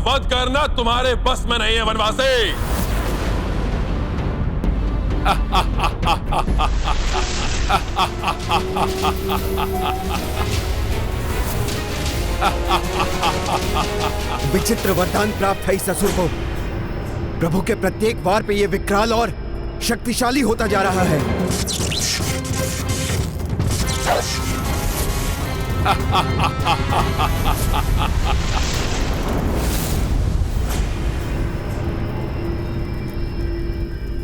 वध करना तुम्हारे बस में नहीं है वनवासी। विचित्र वरदान प्राप्त है इस असुर को। प्रभु के प्रत्येक वार पे ये विकराल और शक्तिशाली होता जा रहा है।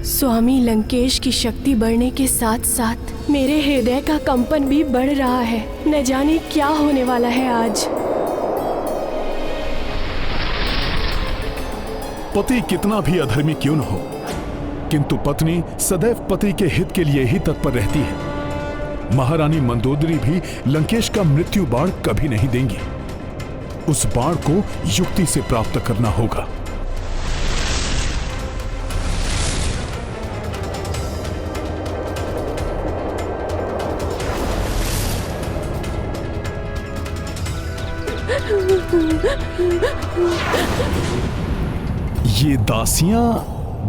स्वामी लंकेश की शक्ति बढ़ने के साथ साथ मेरे हृदय का कंपन भी बढ़ रहा है। न जाने क्या होने वाला है आज। पति कितना भी अधर्मी क्यों न हो, किंतु पत्नी सदैव पति के हित के लिए ही तत्पर रहती है। महारानी मंदोदरी भी लंकेश का मृत्यु बाण कभी नहीं देंगी। उस बाण को युक्ति से प्राप्त करना होगा। ये दासियां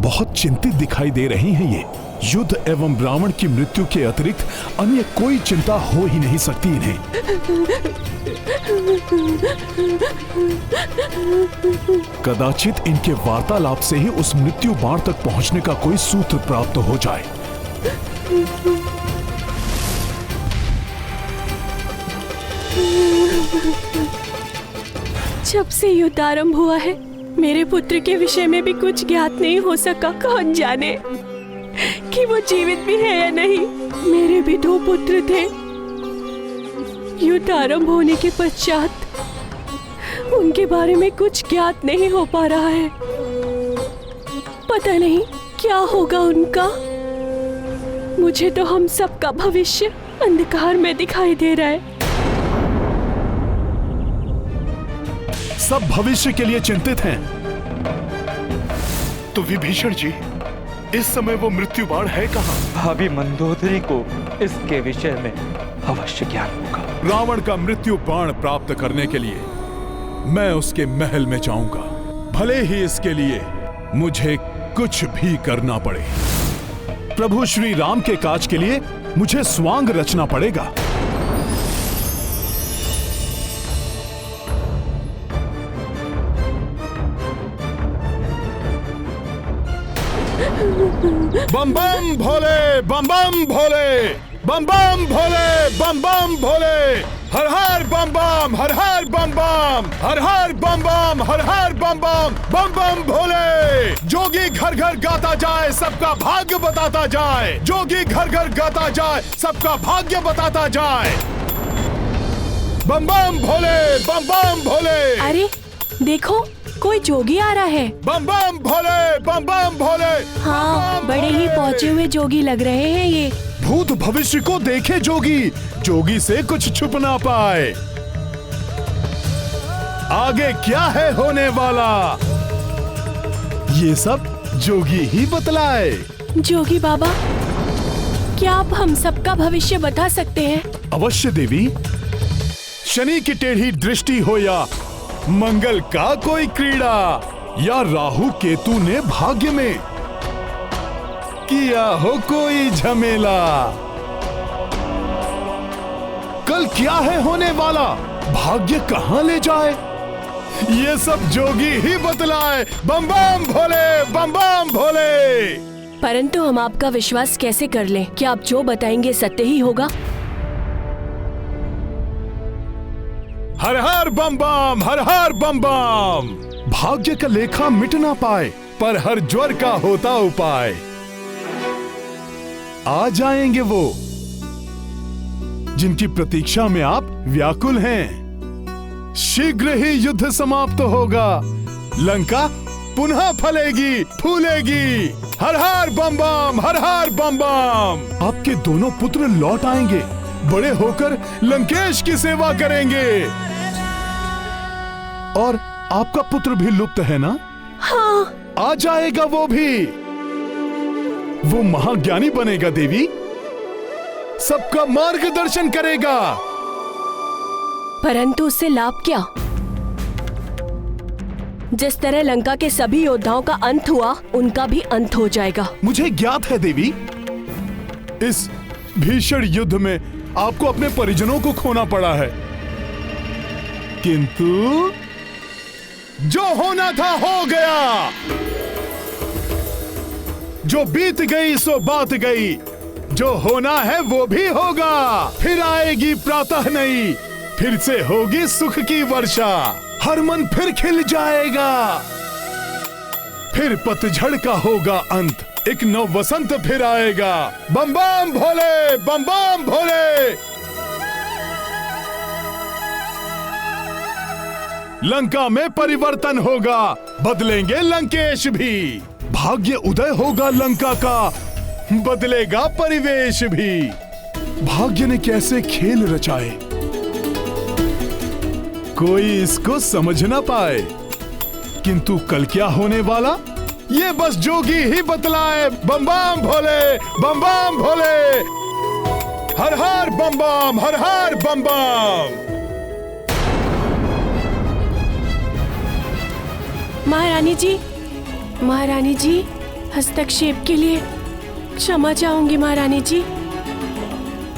बहुत चिंतित दिखाई दे रही हैं। ये युद्ध एवं ब्राह्मण की मृत्यु के अतिरिक्त अन्य कोई चिंता हो ही नहीं सकती इन्हें। कदाचित इनके वार्तालाप से ही उस मृत्यु बाण तक पहुंचने का कोई सूत्र प्राप्त हो जाए। जब से युद्ध आरंभ हुआ है, मेरे पुत्र के विषय में भी कुछ ज्ञात नहीं हो सका। कौन जाने कि वो जीवित भी है या नहीं। मेरे भी 2 पुत्र थे। युद्ध आरंभ होने के पश्चात उनके बारे में कुछ ज्ञात नहीं हो पा रहा है। पता नहीं क्या होगा उनका। मुझे तो हम सबका भविष्य अंधकार में दिखाई दे रहा है। सब भविष्य के लिए चिंतित हैं। तो विभीषण जी, इस समय वो मृत्यु बाण है कहाँ? भाभी मंदोदरी को इसके विषय में अवश्य ज्ञान होगा। रावण का मृत्यु बाण प्राप्त करने के लिए मैं उसके महल में जाऊंगा, भले ही इसके लिए मुझे कुछ भी करना पड़े। प्रभु श्री राम के काज के लिए मुझे स्वांग रचना पड़ेगा। बम बम भोले, बम बम भोले, बम बम भोले, बम बम भोले, हर हर बम बम, हर हर बम बम, हर हर बम बम, हर हर बम बम, बम बम भोले। जोगी घर घर गाता जाए, सबका भाग्य बताता जाए। जोगी घर घर गाता जाए, सबका भाग्य बताता जाए। बम बम भोले, बम बम भोले। अरे देखो, कोई जोगी आ रहा है। बम बम भोले, बम बम भोले। हाँ, बड़े ही पहुंचे हुए जोगी लग रहे हैं ये। भूत भविष्य को देखे जोगी, जोगी से कुछ छुप ना पाए। आगे क्या है होने वाला, ये सब जोगी ही बतलाए। जोगी बाबा, क्या आप हम सबका भविष्य बता सकते हैं? अवश्य देवी। शनि की टेढ़ी दृष्टि हो या मंगल का कोई क्रीड़ा, या राहु केतु ने भाग्य में किया हो कोई झमेला, कल क्या है होने वाला, भाग्य कहां ले जाए, ये सब जोगी ही बतलाए। बम बम भोले, बम बम भोले। परंतु हम आपका विश्वास कैसे कर लें? क्या आप जो बताएंगे सत्य ही होगा? हर हर बम बम, हर हर बम बम। भाग्य का लेखा मिट ना पाए, पर हर ज्वर का होता उपाय। आ जाएंगे वो जिनकी प्रतीक्षा में आप व्याकुल हैं। शीघ्र ही युद्ध समाप्त होगा, लंका पुनः फलेगी फूलेगी। हर हर बम बम, हर हर बम बम। आपके दोनों पुत्र लौट आएंगे, बड़े होकर लंकेश की सेवा करेंगे। और आपका पुत्र भी लुप्त है ना? हाँ। आ जाएगा वो भी। वो महाज्ञानी बनेगा देवी, सबका मार्गदर्शन करेगा। परंतु उससे लाभ क्या? जिस तरह लंका के सभी योद्धाओं का अंत हुआ, उनका भी अंत हो जाएगा। मुझे ज्ञात है देवी, इस भीषण युद्ध में आपको अपने परिजनों को खोना पड़ा है, किंतु जो होना था हो गया। जो बीत गई सो बात गई, जो होना है वो भी होगा। फिर आएगी प्रातः नई, फिर से होगी सुख की वर्षा, हर मन फिर खिल जाएगा। फिर पतझड़ का होगा अंत, एक नव वसंत फिर आएगा। बम बम भोले, बम बम भोले। लंका में परिवर्तन होगा, बदलेंगे लंकेश भी। भाग्य उदय होगा लंका का, बदलेगा परिवेश भी। भाग्य ने कैसे खेल रचाए, कोई इसको समझ ना पाए, किंतु कल क्या होने वाला ये बस जोगी ही बतलाए। बम बम भोले, बम बम भोले। हर हर बम बम, हर हर बम बम। महारानी जी, हस्तक्षेप के लिए क्षमा चाहूंगी महारानी जी।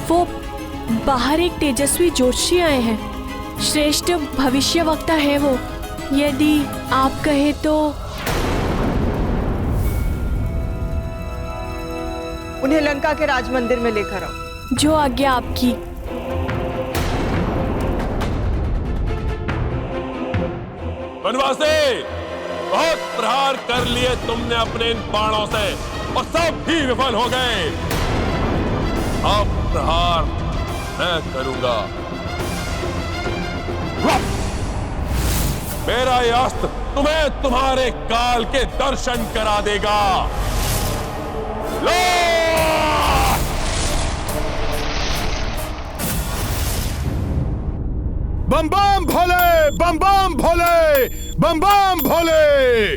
वो बाहर एक तेजस्वी जोशी आए हैं, श्रेष्ठ भविष्यवक्ता है वो। यदि आप कहे तो उन्हें लंका के राजमंदिर में लेकर आओ। जो आज्ञा आपकी। वनवासी, बहुत प्रहार कर लिए तुमने अपने इन बाणों से और सब ही विफल हो गए। अब प्रहार मैं करूंगा। मेरा ये अस्त्र तुम्हें तुम्हारे काल के दर्शन करा देगा। लो! बम बम भोले, बम बम भोले, बम बम भोले।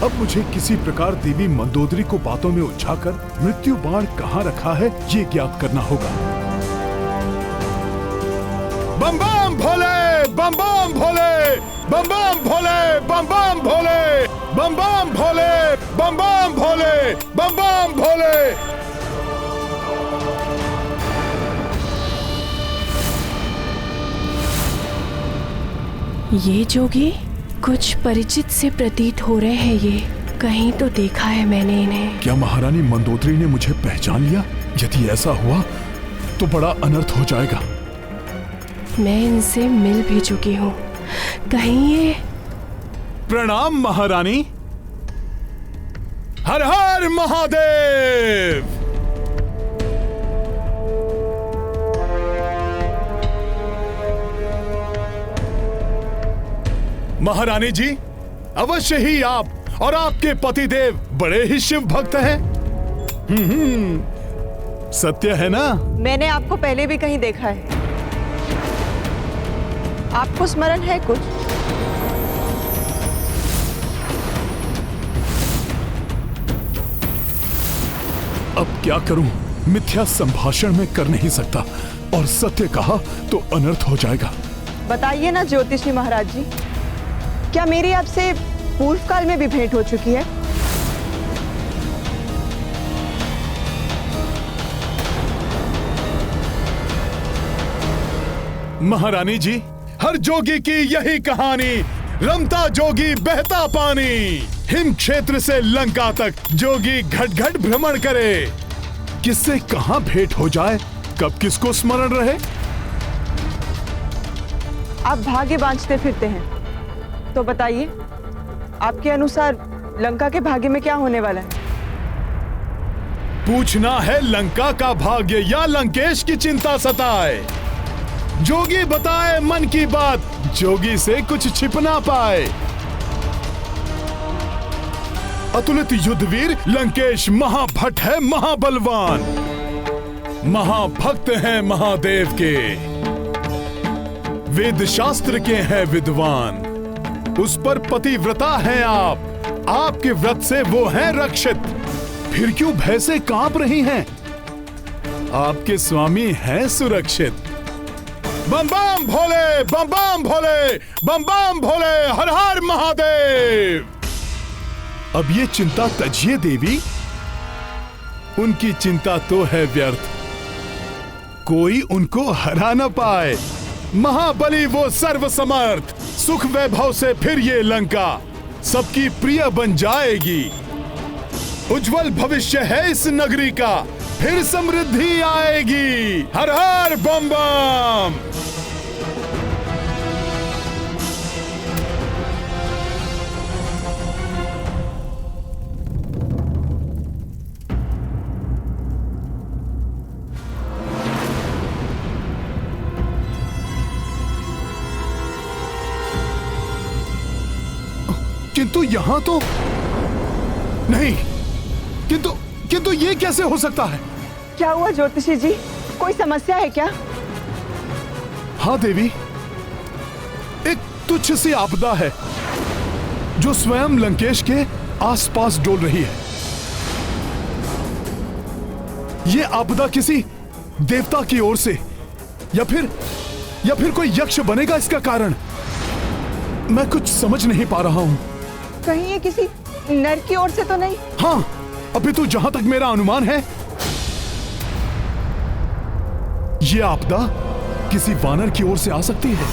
अब मुझे किसी प्रकार देवी मंदोदरी को बातों में उलझाकर मृत्यु बाण कहां रखा है ये ज्ञात करना होगा। बम बम भोले, बम बम भोले, बम बम भोले, बम बम भोले, बम बम भोले, बम बम भोले, बम बम भोले। ये जोगी कुछ परिचित से प्रतीत हो रहे हैं। ये कहीं तो देखा है मैंने इन्हें। क्या महारानी मंदोदरी ने मुझे पहचान लिया? यदि ऐसा हुआ तो बड़ा अनर्थ हो जाएगा। मैं इनसे मिल भी चुकी हूँ। कहीं ये प्रणाम महारानी। हर हर महादेव। महारानी जी, अवश्य ही आप और आपके पतिदेव बड़े ही शिव भक्त हैं। सत्य है ना? मैंने आपको पहले भी कहीं देखा है। आपको स्मरण है कुछ? अब क्या करूं? मिथ्या संभाषण में कर नहीं सकता और सत्य कहा तो अनर्थ हो जाएगा। बताइए ना ज्योतिषी महाराज जी, क्या मेरी आपसे पूर्व काल में भी भेंट हो चुकी है? महारानी जी, हर जोगी की यही कहानी। रमता जोगी बहता पानी। हिम क्षेत्र से लंका तक जोगी घट घट भ्रमण करे। किससे कहां भेंट हो जाए, कब किसको स्मरण रहे। आप भाग्य बांचते फिरते हैं, तो बताइए आपके अनुसार लंका के भाग्य में क्या होने वाला है? पूछना है लंका का भाग्य या लंकेश की चिंता सताए। जोगी बताए मन की बात, जोगी से कुछ छिप ना पाए। अतुलित युद्धवीर लंकेश महाभट है, महाबलवान। महाभक्त हैं महादेव के, वेद शास्त्र के हैं विद्वान। उस पर पतिव्रता हैं आप, आपके व्रत से वो हैं रक्षित। फिर क्यों भय से कांप रही हैं? आपके स्वामी हैं सुरक्षित। बम बम भोले, बम बम भोले, बम बम भोले, हर हर महादेव। अब ये चिंता तजिए देवी, उनकी चिंता तो है व्यर्थ, कोई उनको हरा न पाए। महाबली वो सर्वसमर्थ, सुख वैभव से फिर ये लंका सबकी प्रिय बन जाएगी। उज्जवल भविष्य है इस नगरी का, फिर समृद्धि आएगी। हर हर बम बम। किंतु यहां तो नहीं, किंतु ये कैसे हो सकता है? क्या हुआ ज्योतिषी जी, कोई समस्या है क्या? हाँ देवी, एक तुच्छ सी आपदा है जो स्वयं लंकेश के आसपास डोल रही है। ये आपदा किसी देवता की ओर से या फिर कोई यक्ष बनेगा इसका कारण। मैं कुछ समझ नहीं पा रहा हूं। कहीं ये किसी नर की ओर से तो नहीं? हाँ, अभी तो जहां तक मेरा अनुमान है, यह आपदा किसी वानर की ओर से आ सकती है।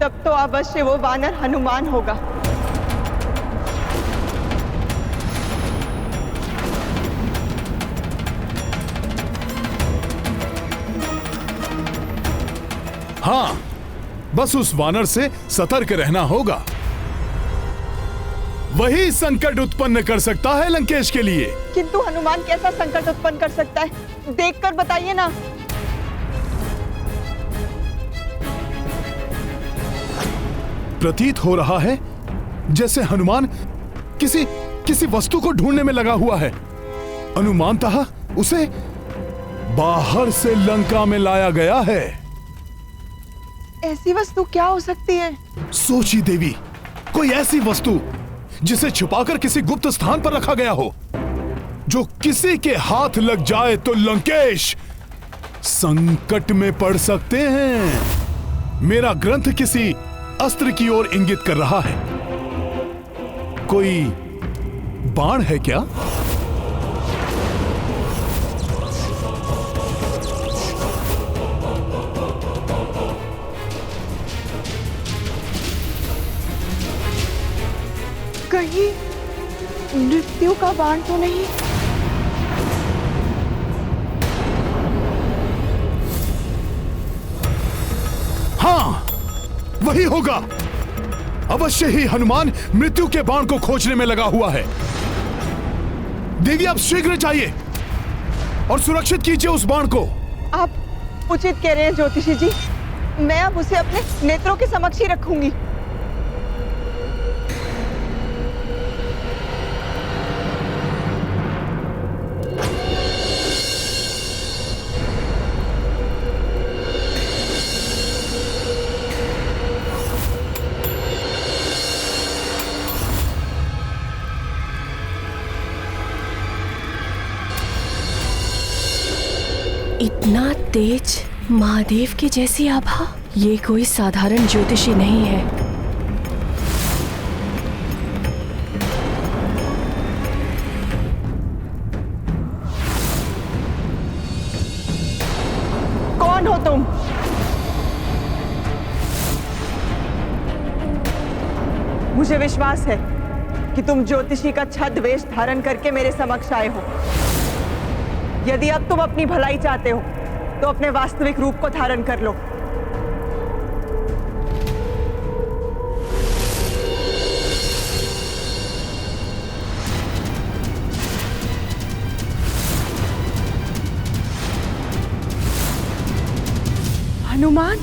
तब तो अवश्य वो वानर हनुमान होगा। हाँ, बस उस वानर से सतर्क रहना होगा। वही संकट उत्पन्न कर सकता है लंकेश के लिए। किंतु हनुमान कैसा संकट उत्पन्न कर सकता है, देखकर बताइए ना। प्रतीत हो रहा है जैसे हनुमान किसी वस्तु को ढूंढने में लगा हुआ है। अनुमानतः उसे बाहर से लंका में लाया गया है। ऐसी वस्तु क्या हो सकती है? सोची देवी, कोई ऐसी वस्तु जिसे छुपाकर किसी गुप्त स्थान पर रखा गया हो, जो किसी के हाथ लग जाए तो लंकेश संकट में पड़ सकते हैं। मेरा ग्रंथ किसी अस्त्र की ओर इंगित कर रहा है। कोई बाण है क्या? कहीं मृत्यु का बाण तो नहीं? हाँ, वही होगा। अवश्य ही हनुमान मृत्यु के बाण को खोजने में लगा हुआ है। देवी, आप शीघ्र जाइए और सुरक्षित कीजिए उस बाण को। आप उचित कह रहे हैं ज्योतिषी जी, मैं अब उसे अपने नेत्रों के समक्ष ही रखूंगी। इतना तेज महादेव की जैसी आभा, ये कोई साधारण ज्योतिषी नहीं है। कौन हो तुम? मुझे विश्वास है कि तुम ज्योतिषी का छद्म वेश धारण करके मेरे समक्ष आए हो। यदि अब तुम अपनी भलाई चाहते हो तो अपने वास्तविक रूप को धारण कर लो। हनुमान,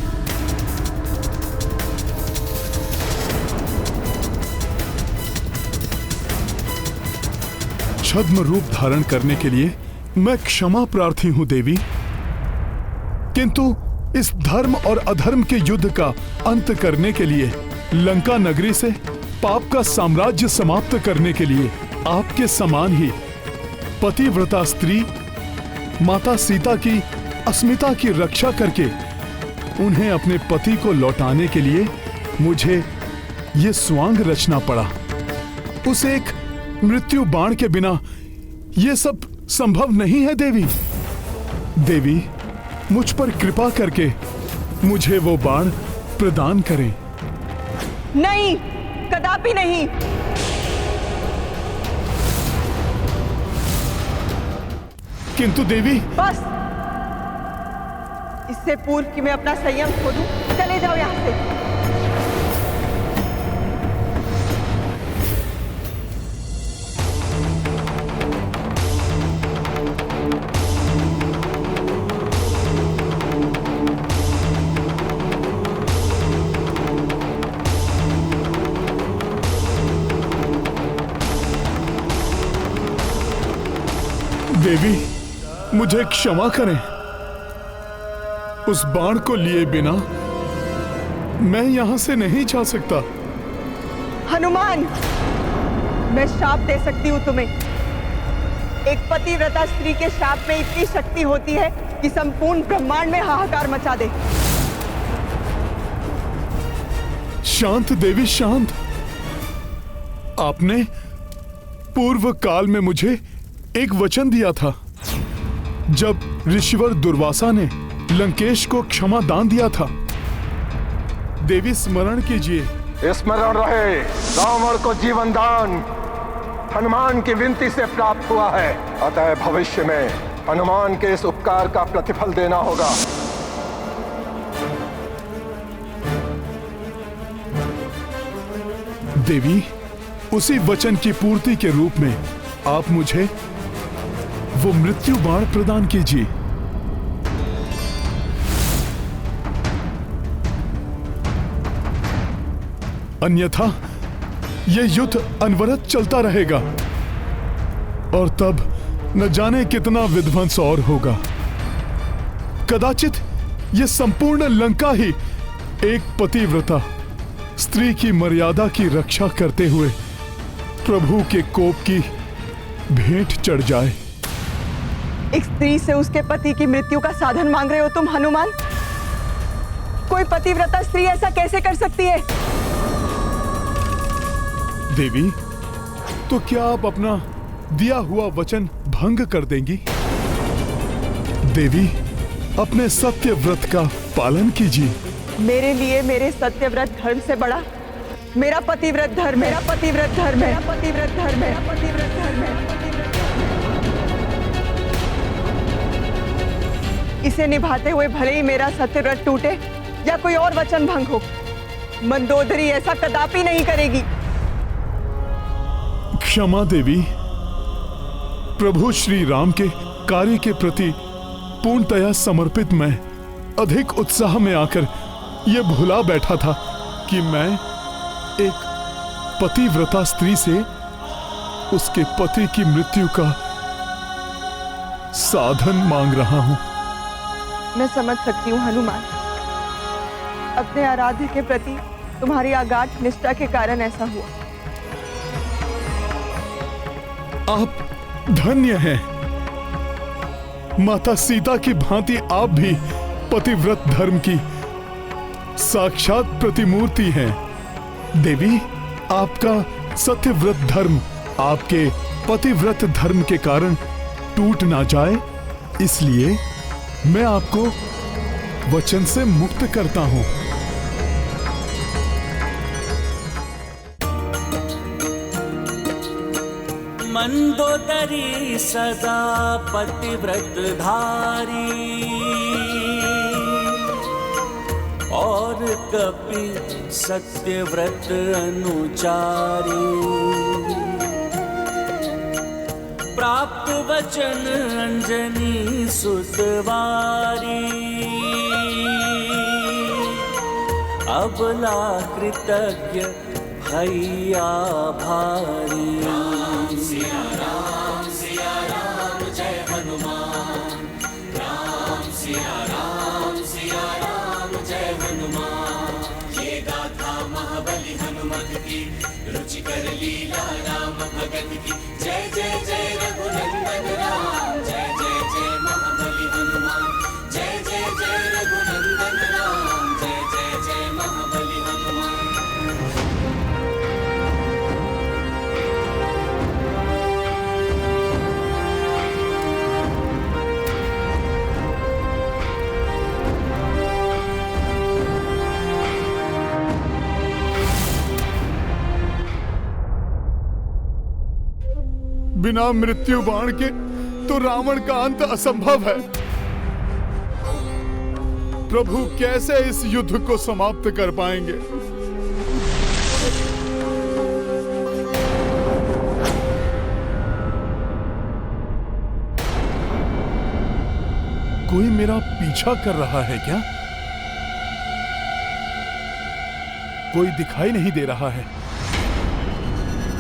छद्म रूप धारण करने के लिए मैं क्षमा प्रार्थी हूं देवी, किंतु इस धर्म और अधर्म के युद्ध का अंत करने के लिए लंका नगरी से पाप का साम्राज्य समाप्त करने के लिए आपके समान ही पतिव्रता स्त्री माता सीता की अस्मिता की रक्षा करके उन्हें अपने पति को लौटाने के लिए मुझे ये स्वांग रचना पड़ा। उस एक मृत्यु बाण के बिना ये सब संभव नहीं है देवी। देवी, मुझ पर कृपा करके मुझे वो बाण प्रदान करें। नहीं, कदापि नहीं। किंतु देवी, बस, इससे पूर्व कि मैं अपना संयम खो दूं, चले जाओ यहां से। देवी, मुझे क्षमा करें। उस बाण को लिए बिना मैं यहां से नहीं जा सकता। हनुमान, मैं श्राप दे सकती हूँ तुम्हें। एक पतिव्रता स्त्री के श्राप में इतनी शक्ति होती है कि संपूर्ण ब्रह्मांड में हाहाकार मचा दे। शांत देवी, शांत। आपने पूर्व काल में मुझे एक वचन दिया था। जब ऋषिवर दुर्वासा ने लंकेश को क्षमा दान दिया था। देवी, स्मरण कीजिए। स्मरण रहे, रावण को जीवन दान हनुमान की विनती से प्राप्त हुआ है। अतः भविष्य में हनुमान के इस उपकार का प्रतिफल देना होगा। देवी, उसी वचन की पूर्ति के रूप में आप मुझे वो मृत्यु बाण प्रदान कीजिए। अन्यथा यह युद्ध अनवरत चलता रहेगा और तब न जाने कितना विध्वंस और होगा। कदाचित यह संपूर्ण लंका ही एक पतिव्रता स्त्री की मर्यादा की रक्षा करते हुए प्रभु के कोप की भेंट चढ़ जाए। एक स्त्री से उसके पति की मृत्यु का साधन मांग रहे हो तुम, हनुमान? कोई पतिव्रता स्त्री ऐसा कैसे कर सकती है? देवी, तो क्या आप अपना दिया हुआ वचन भंग कर देंगी? देवी, अपने सत्य व्रत का पालन कीजिए। मेरे लिए मेरे सत्यव्रत धर्म से बड़ा मेरा पतिव्रत धर्म, मेरा पतिव्रत धर्म, मेरा पतिव्रत धर्म, मेरा पतिव्रत धर्म है। इसे निभाते हुए भले ही मेरा सत्यव्रत टूटे या कोई और वचन भंग हो, मंदोदरी ऐसा कदापि नहीं करेगी। क्षमा देवी। प्रभु श्री राम के कार्य के प्रति पूर्णतया समर्पित मैं अधिक उत्साह में आकर यह भुला बैठा था कि मैं एक पतिव्रता स्त्री से उसके पति की मृत्यु का साधन मांग रहा हूं। मैं समझ सकती हूँ हनुमान, अपने आराध्य के प्रति तुम्हारी अगाध निष्ठा के कारण ऐसा हुआ। आप धन्य हैं। माता सीता की भांति आप भी पतिव्रत धर्म की साक्षात प्रतिमूर्ति हैं। देवी, आपका सत्यव्रत धर्म आपके पतिव्रत धर्म के कारण टूट ना जाए, इसलिए मैं आपको वचन से मुक्त करता हूं। मंदोदरी सदा पतिव्रत धारी और कपि सत्यव्रत अनुचारी। प्राप्त वचन अंजनी सुतवारी अबला कृतज्ञ भैया भारी। राम सिया राम जय हनुमान। राम सिया राम जय हनुमान। ये गाथा महाबली हनुमत की की रुचिकर लीला राम भगत की जय जय जय रघुनंदन राम जय जय जय महाबली हनुमान जय जय जय रघुनंदन राम जय जय जय महाबली हनुमान। बिना मृत्यु बाण के तो रावण का अंत असंभव है। प्रभु कैसे इस युद्ध को समाप्त कर पाएंगे? कोई मेरा पीछा कर रहा है क्या? कोई दिखाई नहीं दे रहा है।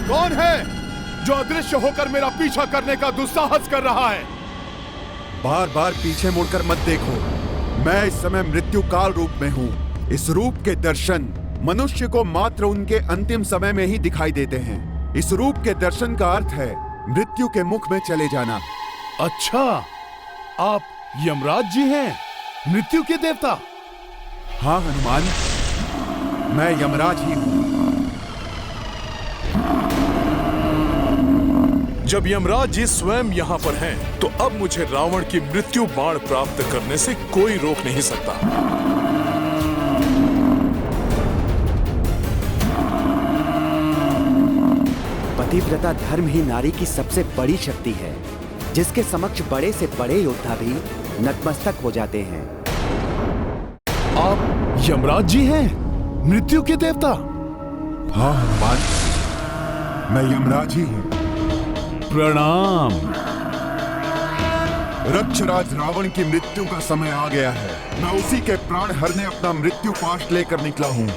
कौन है जो अदृश्य होकर मेरा पीछा करने का दुस्साहस कर रहा है? बार बार पीछे मुड़कर मत देखो। मैं इस समय मृत्यु काल रूप में हूँ। इस रूप के दर्शन मनुष्य को मात्र उनके अंतिम समय में ही दिखाई देते हैं। इस रूप के दर्शन का अर्थ है मृत्यु के मुख में चले जाना। अच्छा, आप यमराज जी हैं, मृत्यु के देवता? हाँ हनुमान, मैं यमराज ही हूँ। जब यमराज जी स्वयं यहाँ पर हैं, तो अब मुझे रावण की मृत्यु बाण प्राप्त करने से कोई रोक नहीं सकता। पतिव्रता धर्म ही नारी की सबसे बड़ी शक्ति है, जिसके समक्ष बड़े से बड़े योद्धा भी नतमस्तक हो जाते हैं। आप यमराज जी हैं, मृत्यु के देवता? हाँ हनुमान, मैं यमराज ही हूँ। प्रणाम। रक्षराज रावण की मृत्यु का समय आ गया है। मैं उसी के प्राण हरने अपना मृत्यु पाश लेकर निकला हूँ,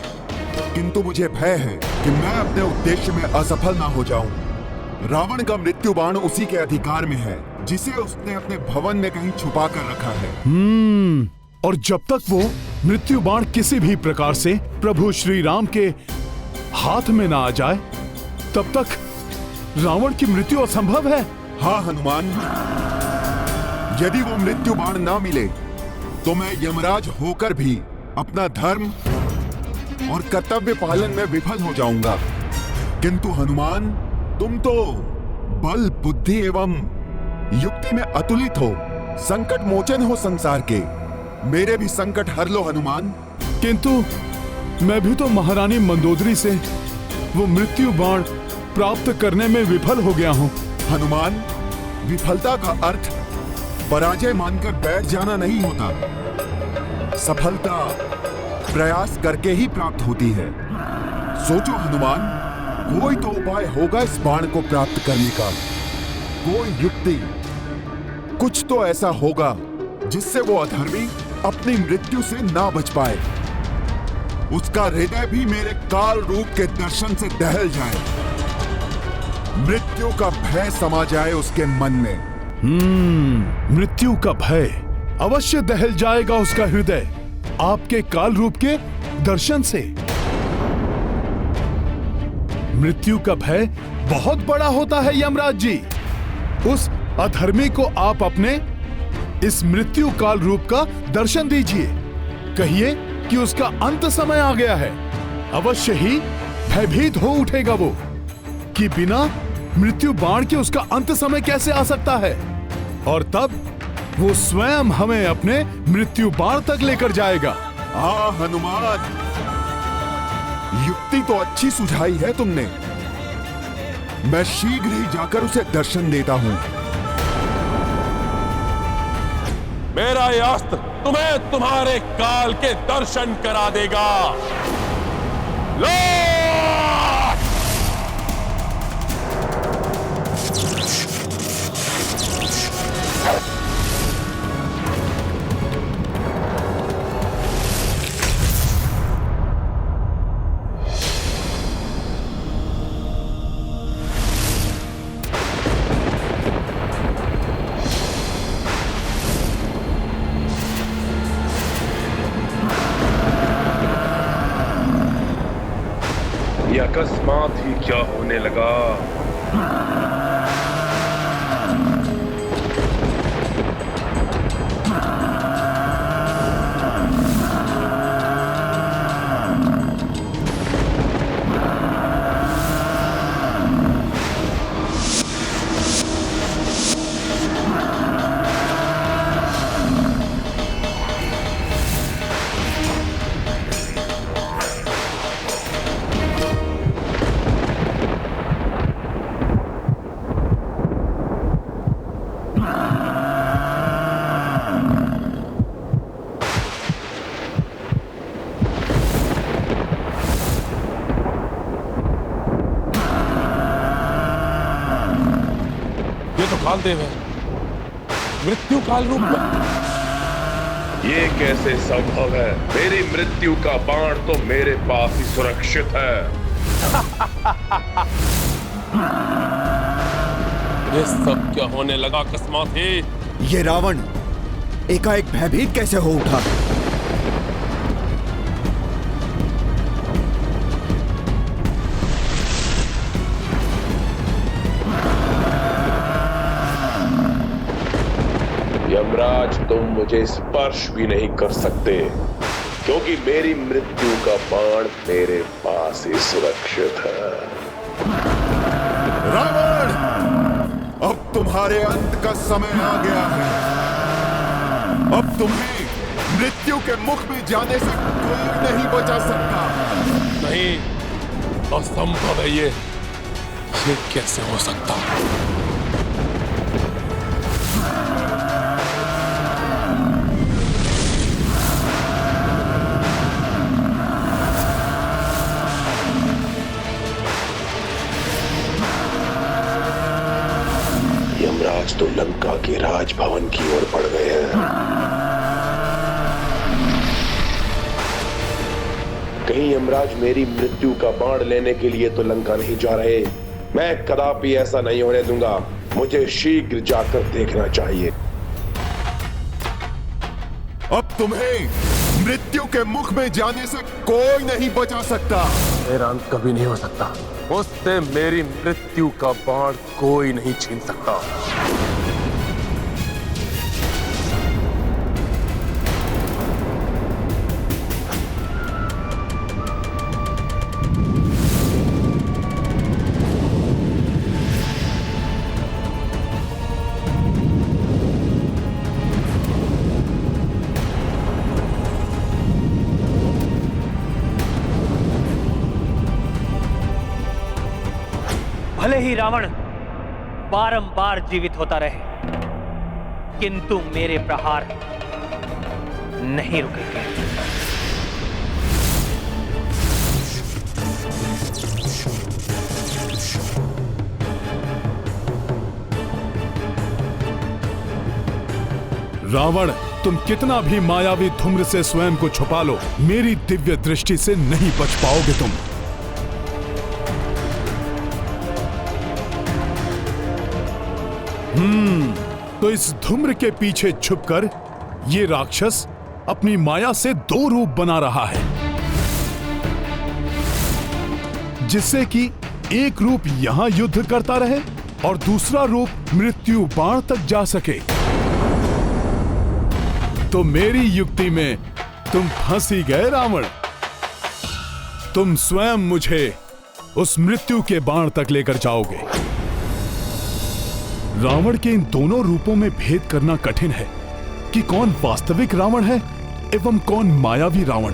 किंतु मुझे भय है कि मैं अपने उद्देश्य में असफल ना हो जाऊं। रावण का मृत्यु बाण उसी के अधिकार में है, जिसे उसने अपने भवन में कहीं छुपा कर रखा है। और जब तक वो मृत्यु बाण किसी भी प्रकार से प्रभु श्री राम के हाथ में ना आ जाए, तब तक रावण की मृत्यु असंभव है। हाँ हनुमान, यदि वो मृत्यु बाण ना मिले तो मैं यमराज होकर भी अपना धर्म और कर्तव्य पालन में विफल हो जाऊंगा। किंतु हनुमान, तुम तो बल, बुद्धि एवं युक्ति में अतुलित हो, संकट मोचन हो संसार के। मेरे भी संकट हर लो हनुमान। किंतु मैं भी तो महारानी मंदोदरी से वो मृत्यु बाण प्राप्त करने में विफल हो गया हूँ। हनुमान, विफलता का अर्थ पराजय मानकर बैठ जाना नहीं होता। सफलता प्रयास करके ही प्राप्त होती है। सोचो हनुमान, कोई तो उपाय होगा इस बाण को प्राप्त करने का। कोई युक्ति, कुछ तो ऐसा होगा जिससे वो अधर्मी अपनी मृत्यु से ना बच पाए। उसका हृदय भी मेरे काल रूप के दर्शन से दहल जाए, मृत्यु का भय समा जाए उसके मन में। मृत्यु का भय अवश्य दहल जाएगा उसका हृदय आपके काल रूप के दर्शन से। मृत्यु का भय बहुत बड़ा होता है यमराज जी। उस अधर्मी को आप अपने इस मृत्यु काल रूप का दर्शन दीजिए। कहिए कि उसका अंत समय आ गया है। अवश्य ही भयभीत हो उठेगा वो कि बिना मृत्यु बाण के उसका अंत समय कैसे आ सकता है, और तब वो स्वयं हमें अपने मृत्यु बाण तक लेकर जाएगा। हाँ हनुमान, युक्ति तो अच्छी सुझाई है तुमने। मैं शीघ्र ही जाकर उसे दर्शन देता हूँ। मेरा यह अस्त्र तुम्हें तुम्हारे काल के दर्शन करा देगा। लो! ये अकस्मात ही क्या होने लगा? कालदेव है, मृत्यु काल रूप में। ये कैसे संभव है? मेरी मृत्यु का बाण तो मेरे पास ही सुरक्षित है। ये सब क्या होने लगा अकस्मात ही? ये रावण एकाएक भयभीत कैसे हो उठा? यमराज, तुम मुझे स्पर्श भी नहीं कर सकते क्योंकि मेरी मृत्यु का बाण मेरे पास ही सुरक्षित है। रावण, अब तुम्हारे अंत का समय आ गया है। अब तुम्हें मृत्यु के मुख में जाने से कोई नहीं बचा सकता। नहीं, असंभव है ये कैसे हो सकता? यमराज तो लंका के राजभवन की ओर बढ़ गए हैं। कहीं यमराज मेरी मृत्यु का बाण लेने के लिए तो लंका नहीं जा रहे? मैं कदापि ऐसा नहीं होने दूंगा। मुझे शीघ्र जाकर देखना चाहिए। अब तुम्हें मृत्यु के मुख में जाने से कोई नहीं बचा सकता। मेरा अंत कभी नहीं हो सकता। मुझसे मेरी मृत्यु का बाण कोई नहीं छीन सकता। भले ही रावण बारंबार जीवित होता रहे, किंतु मेरे प्रहार नहीं रुकेंगे। रावण, तुम कितना भी मायावी धूम्र से स्वयं को छुपा लो, मेरी दिव्य दृष्टि से नहीं बच पाओगे तुम। तो इस धूम्र के पीछे छुपकर ये राक्षस अपनी माया से दो रूप बना रहा है, जिससे कि एक रूप यहां युद्ध करता रहे और दूसरा रूप मृत्यु बाण तक जा सके। तो मेरी युक्ति में तुम फंस ही गए रावण। तुम स्वयं मुझे उस मृत्यु के बाण तक लेकर जाओगे। रावण के इन दोनों रूपों में भेद करना कठिन है कि कौन वास्तविक रावण है एवं कौन मायावी रावण।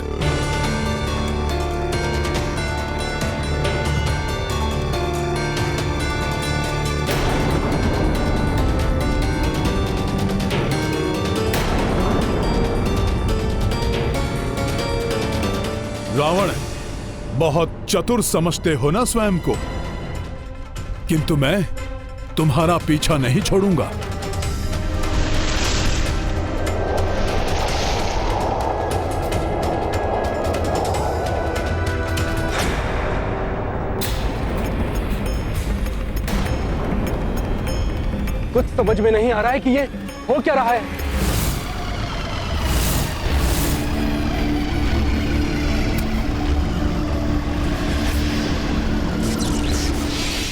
रावण, बहुत चतुर समझते हो ना स्वयं को, किंतु मैं तुम्हारा पीछा नहीं छोड़ूंगा। कुछ समझ में नहीं आ रहा है कि ये हो क्या रहा है।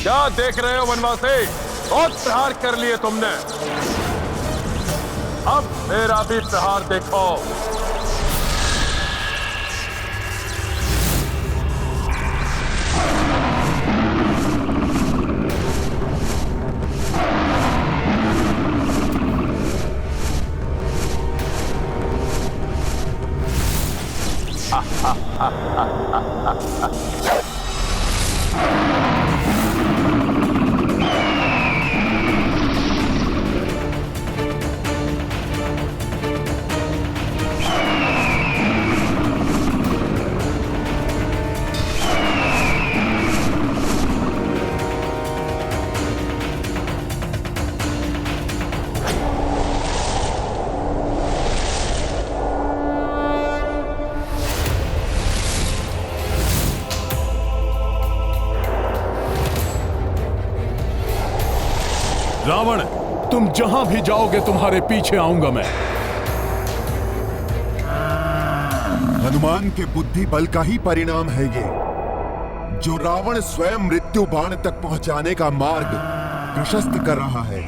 क्या देख रहे हो वनवासी? बहुत प्रहार कर लिए तुमने, अब मेरा भी प्रहार देखो। रावण, तुम जहां भी जाओगे तुम्हारे पीछे आऊंगा मैं। हनुमान के बुद्धि बल का ही परिणाम है ये, जो रावण स्वयं मृत्यु बाण तक पहुंचाने का मार्ग प्रशस्त कर रहा है।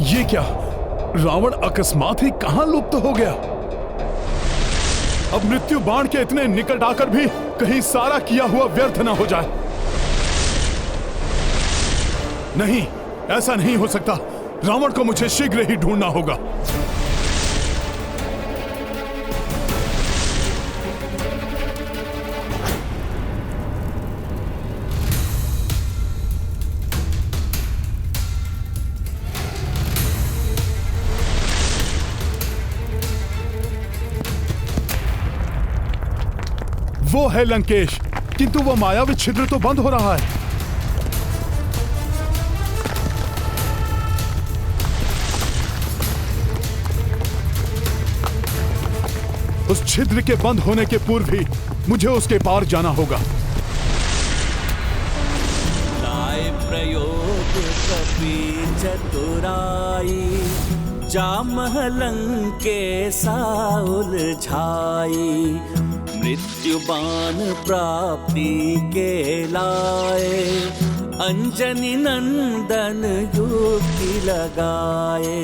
ये क्या? रावण अकस्मात ही कहां लुप्त हो गया? अब मृत्यु बाण के इतने निकट आकर भी कहीं सारा किया हुआ व्यर्थ ना हो जाए। नहीं, ऐसा नहीं हो सकता। रावण को मुझे शीघ्र ही ढूंढना होगा। वो है लंकेश, किंतु वो मायावी छिद्र तो बंद हो रहा है। उस छिद्र के बंद होने के पूर्व ही मुझे उसके पार जाना होगा। लाए प्रयोग कपि चतुराई, जामह लंकेशा उलझाई। मृत्यु बाण प्राप्ति के लाए, अंजनी नंदन युक्ति लगाए।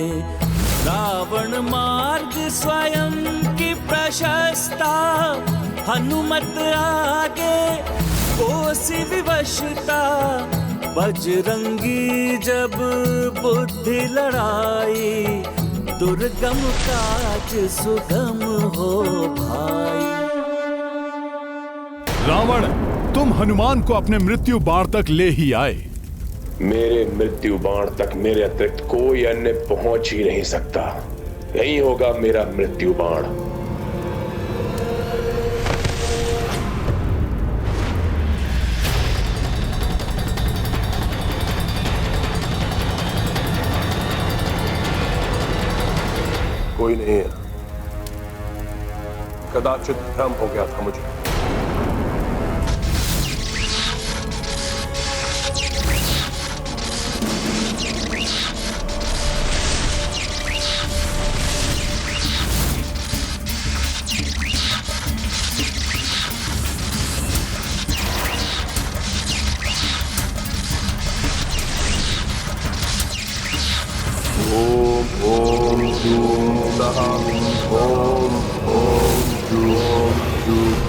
रावण मार्ग स्वयं की प्रशस्ता, हनुमत आगे कोसि विवशता। बजरंगी जब बुद्धि लड़ाई, दुर्गम काज सुगम हो भाई। रावण, तुम हनुमान को अपने मृत्यु बाण तक ले ही आए। मेरे मृत्यु बाण तक मेरे अतिरिक्त कोई अन्य पहुंच ही नहीं सकता। यही होगा मेरा मृत्यु बाण। कोई नहीं है, कदाचित भ्रम हो गया था मुझे। ओम ओम जूम सहा ओम ओम जूम जूम।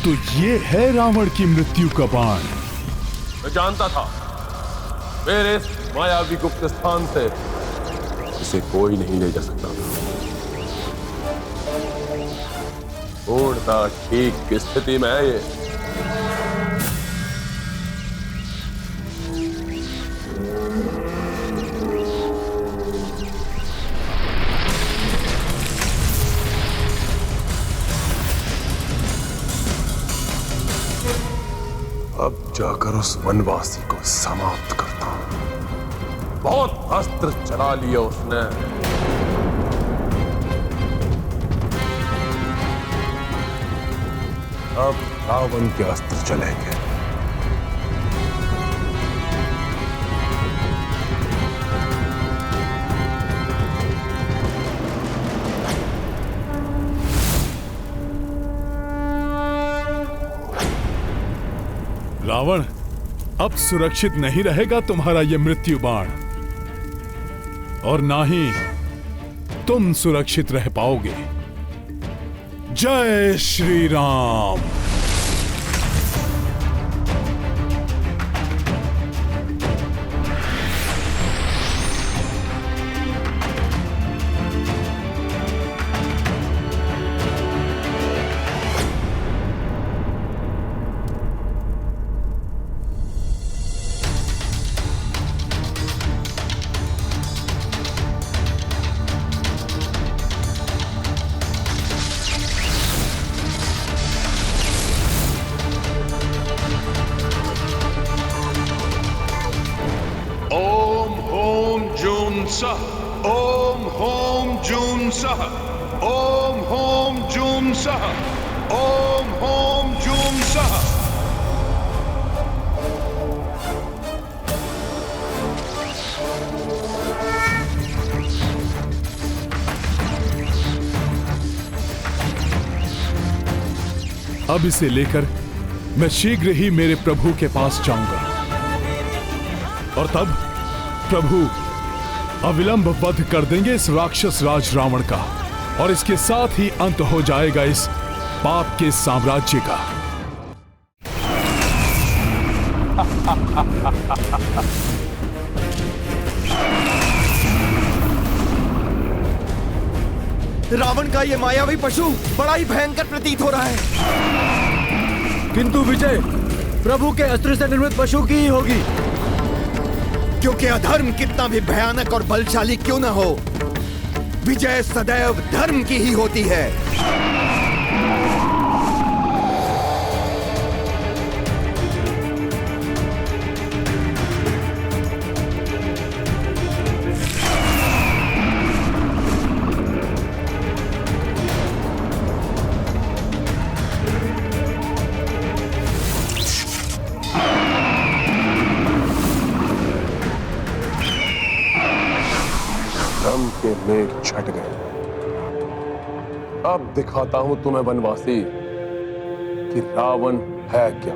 तो ये है रावण की मृत्यु का बाण। मैं जानता था मेरे इस मायावी गुप्त स्थान से इसे कोई नहीं ले जा सकता। ढूंढना ठीक की स्थिति में है ये। अब जाकर उस वनवासी को समाप्त करता हूं। बहुत अस्त्र चला लिए उसने। अब रावण के अस्त्र चलेंगे। रावण, अब सुरक्षित नहीं रहेगा तुम्हारा ये मृत्यु बाण, और ना ही तुम सुरक्षित रह पाओगे। जय श्री राम। ओम होम जून सह, ओम होम जून सह, ओम होम जून सह, ओम होम जून सह। अब इसे लेकर मैं शीघ्र ही मेरे प्रभु के पास जाऊंगा, और तब प्रभु अविलंब वध कर देंगे इस राक्षस राज रावण का, और इसके साथ ही अंत हो जाएगा इस पाप के साम्राज्य का। रावण का ये मायावी पशु बड़ा ही भयंकर प्रतीत हो रहा है। किंतु विजय प्रभु के अस्त्र से निर्मित पशु की ही होगी, क्योंकि अधर्म कितना भी भयानक और बलशाली क्यों न हो, विजय सदैव धर्म की ही होती है। धर्म के मेघ छट गए। अब दिखाता हूं तुम्हें वनवासी कि रावण है क्या।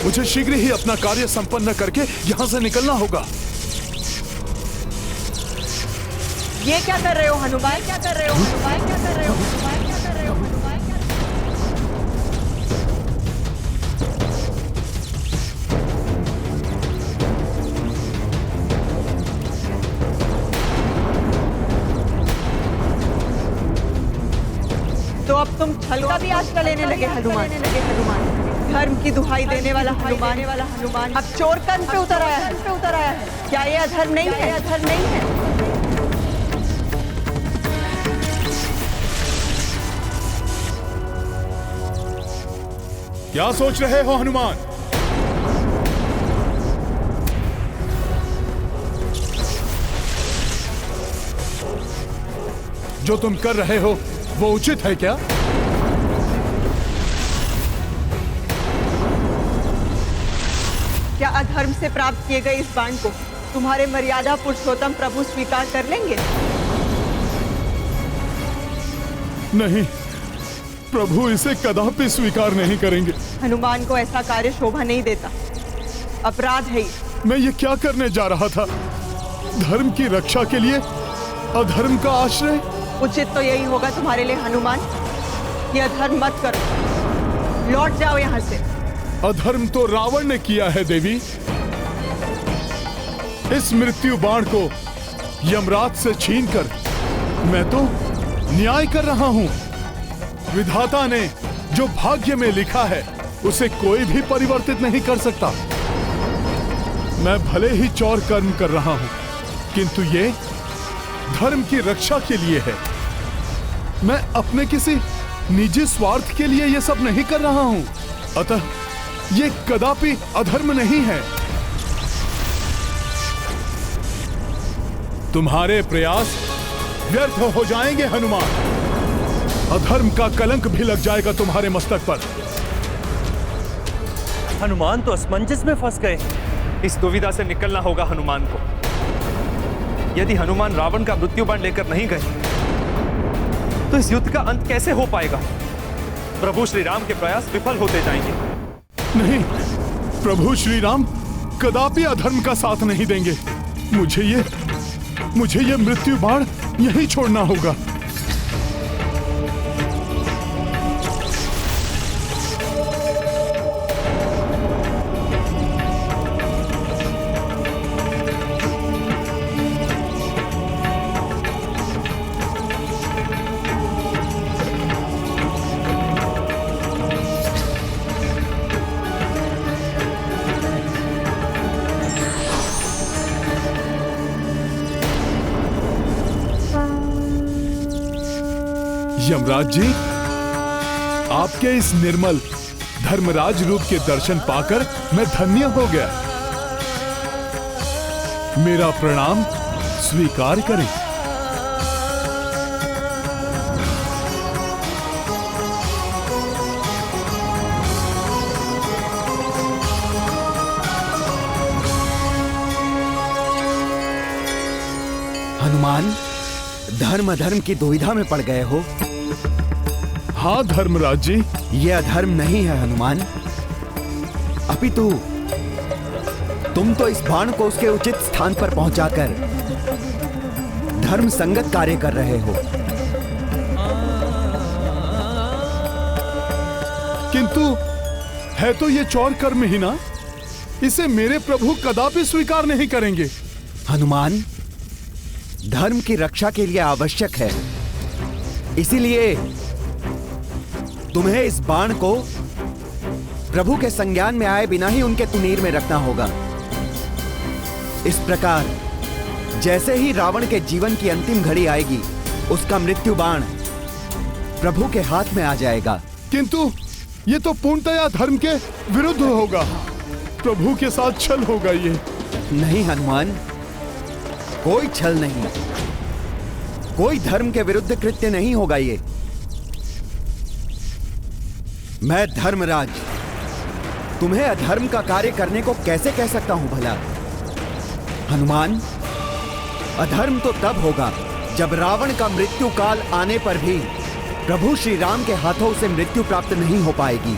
मुझे शीघ्र ही अपना कार्य संपन्न करके यहां से निकलना होगा। ये क्या कर रहे हो हनुमान? क्या कर रहे हो हनुमान? क्या कर रहे हो हनुमान? क्या कर रहे हो हनुमान? तो अब तुम छल का भी आश्रय लेने लगे हनुमान। धर्म की दुहाई देने वाला हनुमान अब चोर कंध पे उतर आया है। क्या ये अधर्म नहीं है? अधर्म नहीं है। क्या सोच रहे हो हनुमान? जो तुम कर रहे हो वो उचित है क्या? क्या अधर्म से प्राप्त किए गए इस बाण को तुम्हारे मर्यादा पुरुषोत्तम प्रभु स्वीकार कर लेंगे? नहीं, प्रभु इसे कदापि स्वीकार नहीं करेंगे। हनुमान को ऐसा कार्य शोभा नहीं देता, अपराध है ये। मैं ये क्या करने जा रहा था? धर्म की रक्षा के लिए अधर्म का आश्रय? उचित तो यही होगा तुम्हारे लिए हनुमान कि अधर्म मत करो, लौट जाओ यहाँ से। अधर्म तो रावण ने किया है देवी। इस मृत्यु बाण को यमराज से छीनकर मैं तो न्याय कर रहा हूं। विधाता ने जो भाग्य में लिखा है उसे कोई भी परिवर्तित नहीं कर सकता। मैं भले ही चौर कर्म कर रहा हूं, किंतु ये धर्म की रक्षा के लिए है। मैं अपने किसी निजी स्वार्थ के लिए ये सब नहीं कर रहा हूं। अतः ये कदापि अधर्म नहीं है। तुम्हारे प्रयास व्यर्थ हो जाएंगे हनुमान। अधर्म का कलंक भी लग जाएगा तुम्हारे मस्तक पर। हनुमान तो असमंजस में फंस गए। इस दुविधा से निकलना होगा हनुमान को। यदि हनुमान रावण का मृत्यु बाण लेकर नहीं गए तो इस युद्ध का अंत कैसे हो पाएगा? प्रभु श्री राम के प्रयास विफल होते जाएंगे। नहीं, प्रभु श्री राम कदापि अधर्म का साथ नहीं देंगे। मुझे ये मृत्यु बाण यहीं छोड़ना होगा। यमराज जी, आपके इस निर्मल धर्मराज रूप के दर्शन पाकर मैं धन्य हो गया। मेरा प्रणाम स्वीकार करें। हनुमान, धर्म अधर्म की दुविधा में पड़ गए हो। हाँ धर्मराज जी। ये अधर्म नहीं है हनुमान, अपितु तुम तो इस बाण को उसके उचित स्थान पर पहुंचाकर धर्म संगत कार्य कर रहे हो। किंतु है तो ये चौर कर्म ही ना। इसे मेरे प्रभु कदापि स्वीकार नहीं करेंगे। हनुमान, धर्म की रक्षा के लिए आवश्यक है, इसीलिए तुम्हें इस बाण को प्रभु के संज्ञान में आए बिना ही उनके तुनीर में रखना होगा। इस प्रकार जैसे ही रावण के जीवन की अंतिम घड़ी आएगी, उसका मृत्यु बाण प्रभु के हाथ में आ जाएगा। किंतु ये तो पूर्णतया धर्म के विरुद्ध होगा। प्रभु के साथ छल होगा ये। नहीं हनुमान, कोई छल नहीं, कोई धर्म के विरुद्ध कृत्य नहीं होगा ये। मैं धर्मराज तुम्हें अधर्म का कार्य करने को कैसे कह सकता हूं भला? हनुमान, अधर्म तो तब होगा जब रावण का मृत्यु काल आने पर भी प्रभु श्री राम के हाथों से मृत्यु प्राप्त नहीं हो पाएगी।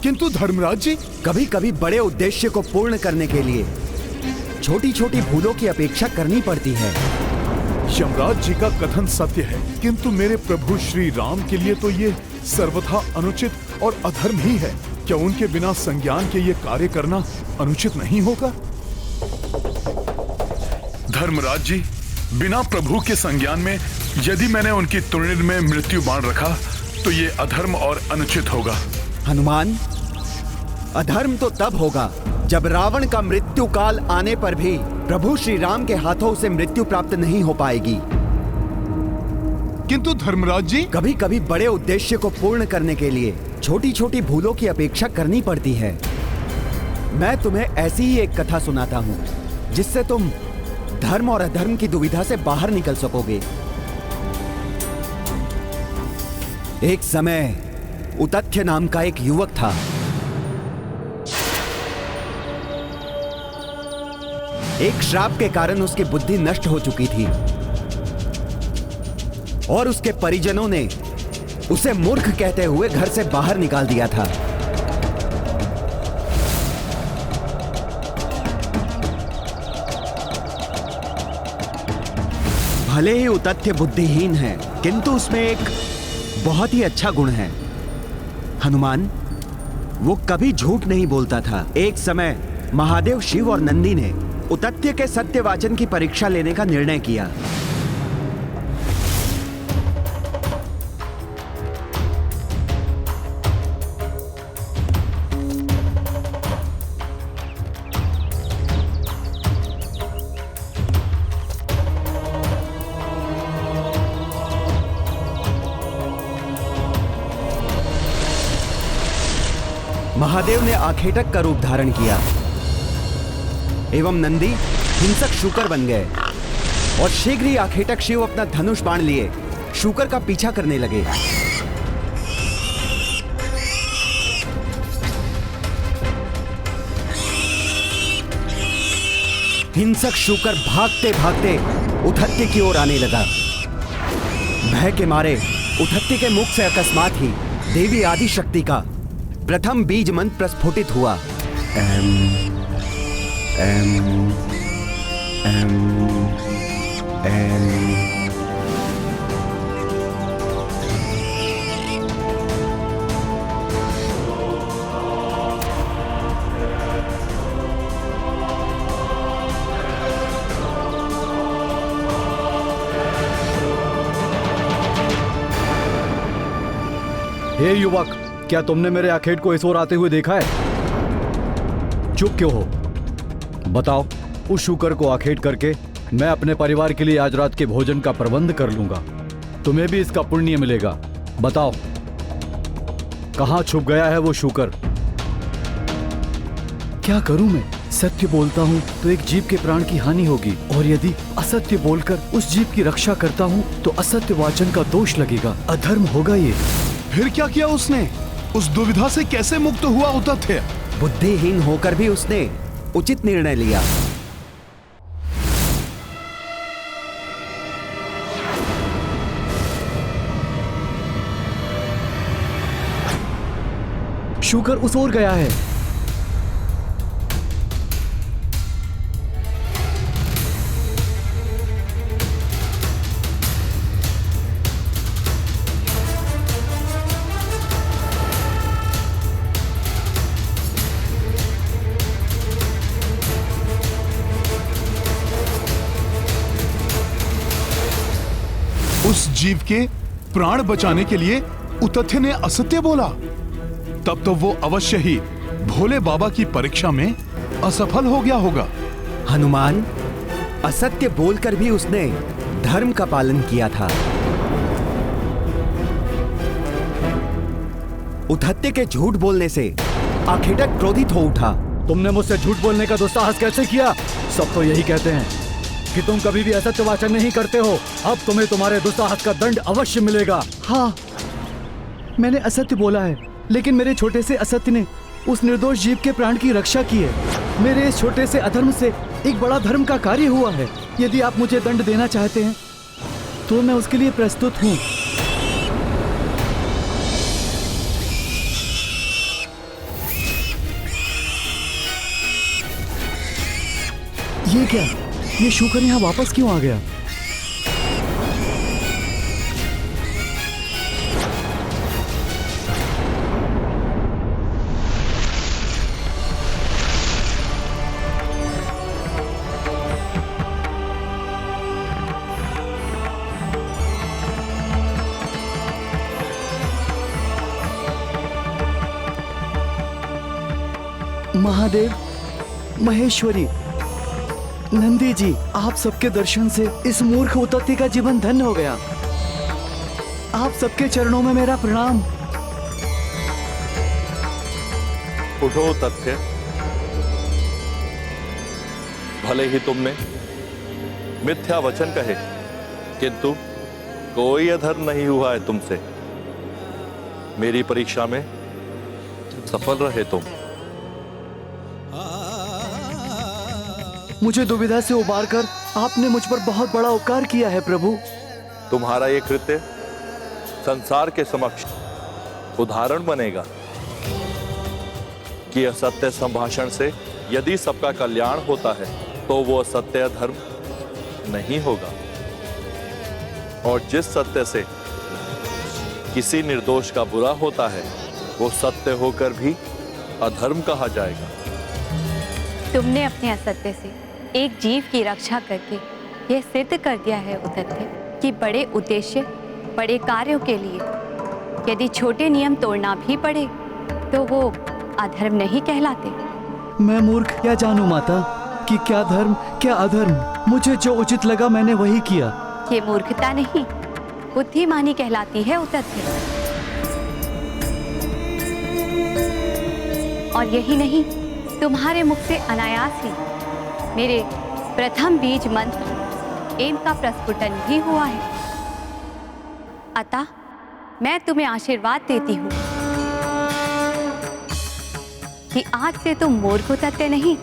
किंतु धर्मराज जी, कभी कभी बड़े उद्देश्य को पूर्ण करने के लिए छोटी छोटी भूलों की अपेक्षा करनी पड़ती है। यमराज जी का कथन सत्य है, किंतु मेरे प्रभु श्री राम के लिए तो ये सर्वथा अनुचित और अधर्म ही है। क्या उनके बिना संज्ञान के ये कार्य करना अनुचित नहीं होगा? धर्मराज जी, बिना प्रभु के संज्ञान में यदि मैंने उनकी तुनीर में मृत्यु बाण रखा तो ये अधर्म और अनुचित होगा। हनुमान, अधर्म तो तब होगा जब रावण का मृत्यु काल आने पर भी प्रभु श्री राम के हाथों से मृत्यु प्राप्त नहीं हो पाएगी। किंतु धर्मराज जी, कभी कभी बड़े उद्देश्य को पूर्ण करने के लिए छोटी छोटी भूलों की अपेक्षा करनी पड़ती है। मैं तुम्हें ऐसी ही एक कथा सुनाता हूँ जिससे तुम धर्म और अधर्म की दुविधा से बाहर निकल सकोगे। एक समय उतथ्य नाम का एक युवक था। एक श्राप के कारण उसकी बुद्धि नष्ट हो चुकी थी और उसके परिजनों ने उसे मूर्ख कहते हुए घर से बाहर निकाल दिया था। भले ही उतथ्य बुद्धिहीन है, किंतु उसमें एक बहुत ही अच्छा गुण है। हनुमान, वो कभी झूठ नहीं बोलता था। एक समय महादेव, शिव और नंदी ने उतथ्य के सत्यवाचन की परीक्षा लेने का निर्णय किया। महादेव ने आखेटक का रूप धारण किया एवं नंदी हिंसक शूकर बन गए और शीघ्र ही आखेटक शिव अपना धनुष बाण लिए शूकर का पीछा करने लगे। हिंसक शूकर भागते भागते उथत्य की ओर आने लगा। भय के मारे उथत्य के मुख से अकस्मात ही देवी आदिशक्ति का प्रथम बीज मंत्र प्रस्फुटित हुआ। एम एम एम एम। हे युवक, क्या तुमने मेरे आखेट को इस ओर आते हुए देखा है? चुप क्यों हो? बताओ। उस शूकर को आखेट करके मैं अपने परिवार के लिए आज रात के भोजन का प्रबंध कर लूंगा। तुम्हें भी इसका पुण्य मिलेगा। बताओ, कहां छुप गया है वो शूकर? क्या करूं मैं? सत्य बोलता हूं तो एक जीव के प्राण की हानि होगी, और यदि असत्य बोलकर उस जीव की रक्षा करता हूं तो असत्य वाचन का दोष लगेगा। अधर्म होगा ये। फिर क्या किया उसने? उस दुविधा से कैसे मुक्त हुआ उथत्य? बुद्धिहीन होकर भी उसने उचित निर्णय लिया। शूकर उस ओर गया है। उस जीव के प्राण बचाने के लिए उथत्य ने असत्य बोला, तब तो वो अवश्य ही भोले बाबा की परीक्षा में असफल हो गया होगा। हनुमान, असत्य बोलकर भी उसने धर्म का पालन किया था। उथत्य के झूठ बोलने से आखेटक क्रोधित हो उठा। तुमने मुझसे झूठ बोलने का दुस्साहस कैसे किया? सब तो यही कहते हैं कि तुम कभी भी असत्य वाचन नहीं करते हो। अब तुम्हें तुम्हारे दुस्साहस का दंड अवश्य मिलेगा। हाँ, मैंने असत्य बोला है, लेकिन मेरे छोटे से असत्य ने उस निर्दोष जीव के प्राण की रक्षा की है। मेरे इस छोटे से अधर्म से एक बड़ा धर्म का कार्य हुआ है। यदि आप मुझे दंड देना चाहते हैं तो मैं उसके लिए प्रस्तुत हूँ। ये क्या? ये शूकर यहाँ वापस क्यों आ गया? महादेव, महेश्वरी, नंदी जी, आप सबके दर्शन से इस मूर्ख उथत्य का जीवन धन्य हो गया। आप सबके चरणों में मेरा प्रणाम। उठो उथत्य, भले ही तुमने मिथ्या वचन कहे, किंतु कोई अधर्म नहीं हुआ है तुमसे। मेरी परीक्षा में सफल रहे तुम। मुझे दुविधा से उबारकर आपने मुझ पर बहुत बड़ा उपकार किया है प्रभु। तुम्हारा ये कृत्य संसार के समक्ष उदाहरण बनेगा कि असत्य संभाषण से यदि सबका कल्याण होता है तो वो असत्य धर्म नहीं होगा, और जिस सत्य से किसी निर्दोष का बुरा होता है वो सत्य होकर भी अधर्म कहा जाएगा। तुमने अपने असत्य से एक जीव की रक्षा करके यह सिद्ध कर दिया है उथत्य कि बड़े उद्देश्य, बड़े कार्यों के लिए यदि छोटे नियम तोड़ना भी पड़े तो वो अधर्म नहीं कहलाते। मैं मूर्ख क्या जानूं माता कि क्या धर्म क्या अधर्म। मुझे जो उचित लगा मैंने वही किया। ये मूर्खता नहीं, बुद्धिमानी कहलाती है उथत्य। और यही नहीं, तुम्हारे मुख से अनायास ही मेरे प्रथम बीज मंत्र एम का प्रस्फुटन भी हुआ है। अतः मैं तुम्हें आशीर्वाद देती हूँ कि आज से तुम मूर्ख उतथ्य नहीं,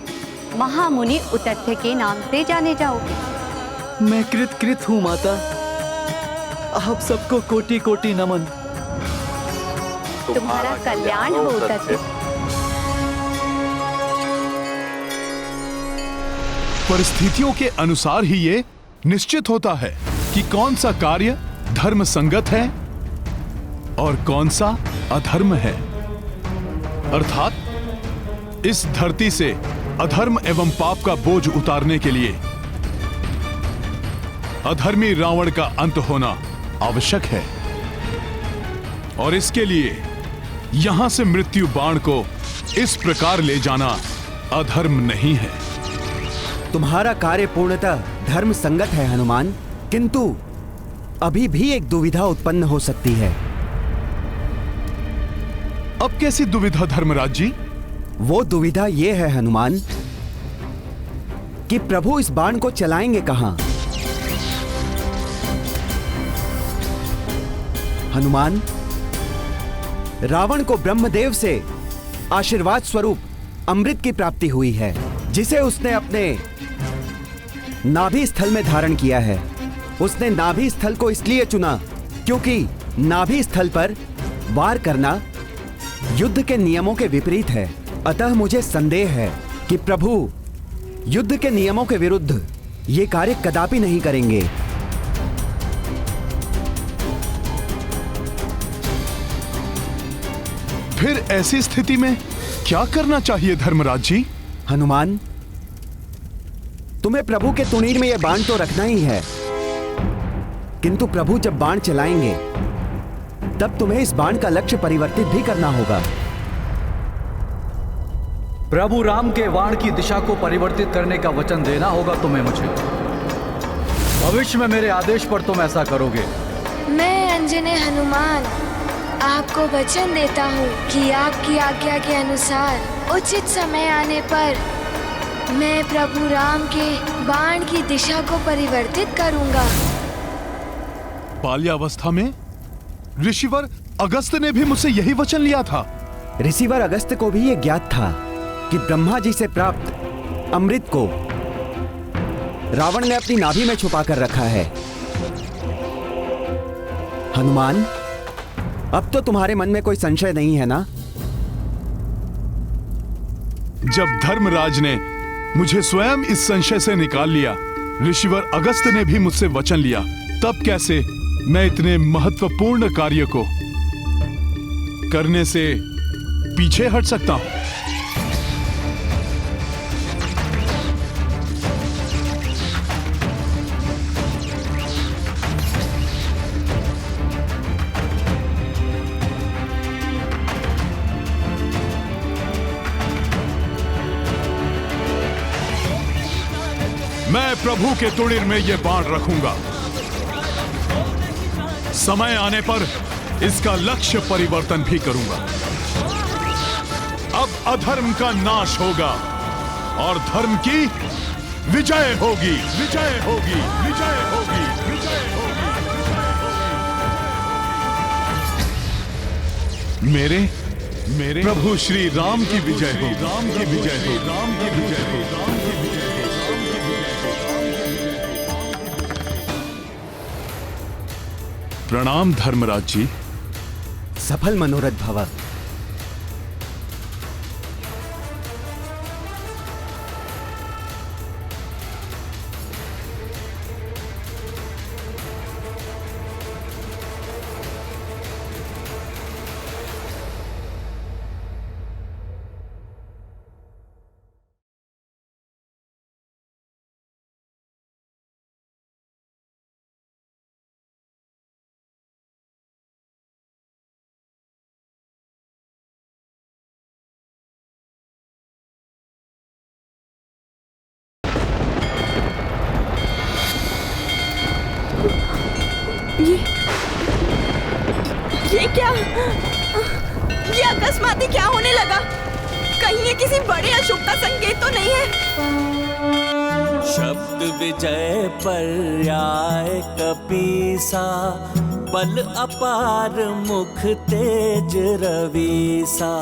महामुनि उतथ्य के नाम से जाने जाओगे। मैं कृत हूँ माता। आप सबको कोटि कोटि नमन। तुम्हारा कल्याण हो उतथ्य। परिस्थितियों के अनुसार ही ये निश्चित होता है कि कौन सा कार्य धर्म संगत है और कौन सा अधर्म है। अर्थात इस धरती से अधर्म एवं पाप का बोझ उतारने के लिए अधर्मी रावण का अंत होना आवश्यक है, और इसके लिए यहां से मृत्यु बाण को इस प्रकार ले जाना अधर्म नहीं है। तुम्हारा कार्य पूर्णतः धर्म संगत है हनुमान, किंतु अभी भी एक दुविधा उत्पन्न हो सकती है। अब कैसी दुविधा धर्मराज जी? वो दुविधा ये है हनुमान कि प्रभु इस बाण को चलाएंगे कहां? हनुमान, रावण को ब्रह्मदेव से आशीर्वाद स्वरूप अमृत की प्राप्ति हुई है, जिसे उसने अपने नाभि स्थल में धारण किया है। उसने नाभि स्थल को इसलिए चुना क्योंकि नाभि स्थल पर वार करना युद्ध के नियमों के विपरीत है। अतः मुझे संदेह है कि प्रभु युद्ध के नियमों के विरुद्ध ये कार्य कदापि नहीं करेंगे। फिर ऐसी स्थिति में क्या करना चाहिए धर्मराज जी? हनुमान, तुम्हें प्रभु के तुणीर में यह बाण तो रखना ही है, किंतु प्रभु जब बाण चलाएंगे तब तुम्हें इस बाण का लक्ष्य परिवर्तित भी करना होगा। प्रभु राम के बाण की दिशा को परिवर्तित करने का वचन देना होगा तुम्हें मुझे। भविष्य में मेरे आदेश पर तुम ऐसा करोगे। मैं अंजने हनुमान आपको वचन देता हूँ कि आपकी आज्ञा के अनुसार उचित समय आने पर मैं प्रभु राम के बाण की दिशा को परिवर्तित करूंगा। बाल्यावस्था में ऋषिवर अगस्त ने भी मुझसे यही वचन लिया था। ऋषिवर अगस्त को भी यह ज्ञात था कि ब्रह्मा जी से प्राप्त अमृत को रावण ने अपनी नाभि में छुपा कर रखा है। हनुमान, अब तो तुम्हारे मन में कोई संशय नहीं है ना? जब धर्मराज ने मुझे स्वयं इस संशय से निकाल लिया, ऋषिवर अगस्त ने भी मुझसे वचन लिया, तब कैसे मैं इतने महत्वपूर्ण कार्य को करने से पीछे हट सकता हूं? मैं प्रभु के तुणीर में ये बाण रखूंगा। समय आने पर इसका लक्ष्य परिवर्तन भी करूंगा। अब अधर्म का नाश होगा और धर्म की विजय होगी, विजय होगी, विजय होगी, विजय होगी। मेरे प्रभु श्री राम की विजय हो, राम की विजय हो, राम की विजय हो, राम की विजय हो। प्रणाम धर्मराज जी। सफल मनोरथ भव। ये क्या? ये अकस्मात ही क्या होने लगा? कहीं ये किसी बड़े अशुभ का संकेत तो नहीं है? शब्द विजय पर्याय कपीसा, बल अपार मुख तेज रवीसा।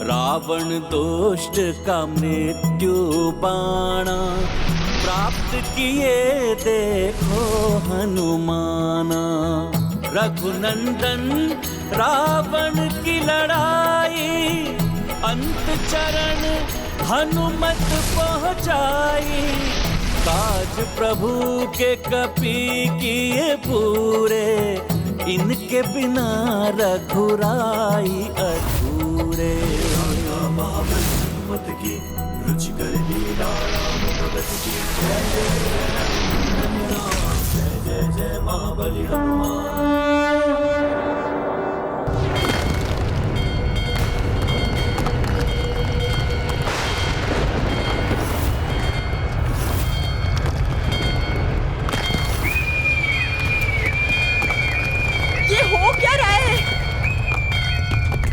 रावण दुष्ट का मृत्यु बाणा, प्राप्त किए देखो हनुमाना। रघुनंदन रावण की लड़ाई, अंत चरण हनुमत पहुँचाई। काज प्रभु के कपि किए पूरे, इनके बिना रघुराई अधूरे। मत की रुचिकर लीला राम भगत की, जय जय जय महाबली हनुमान।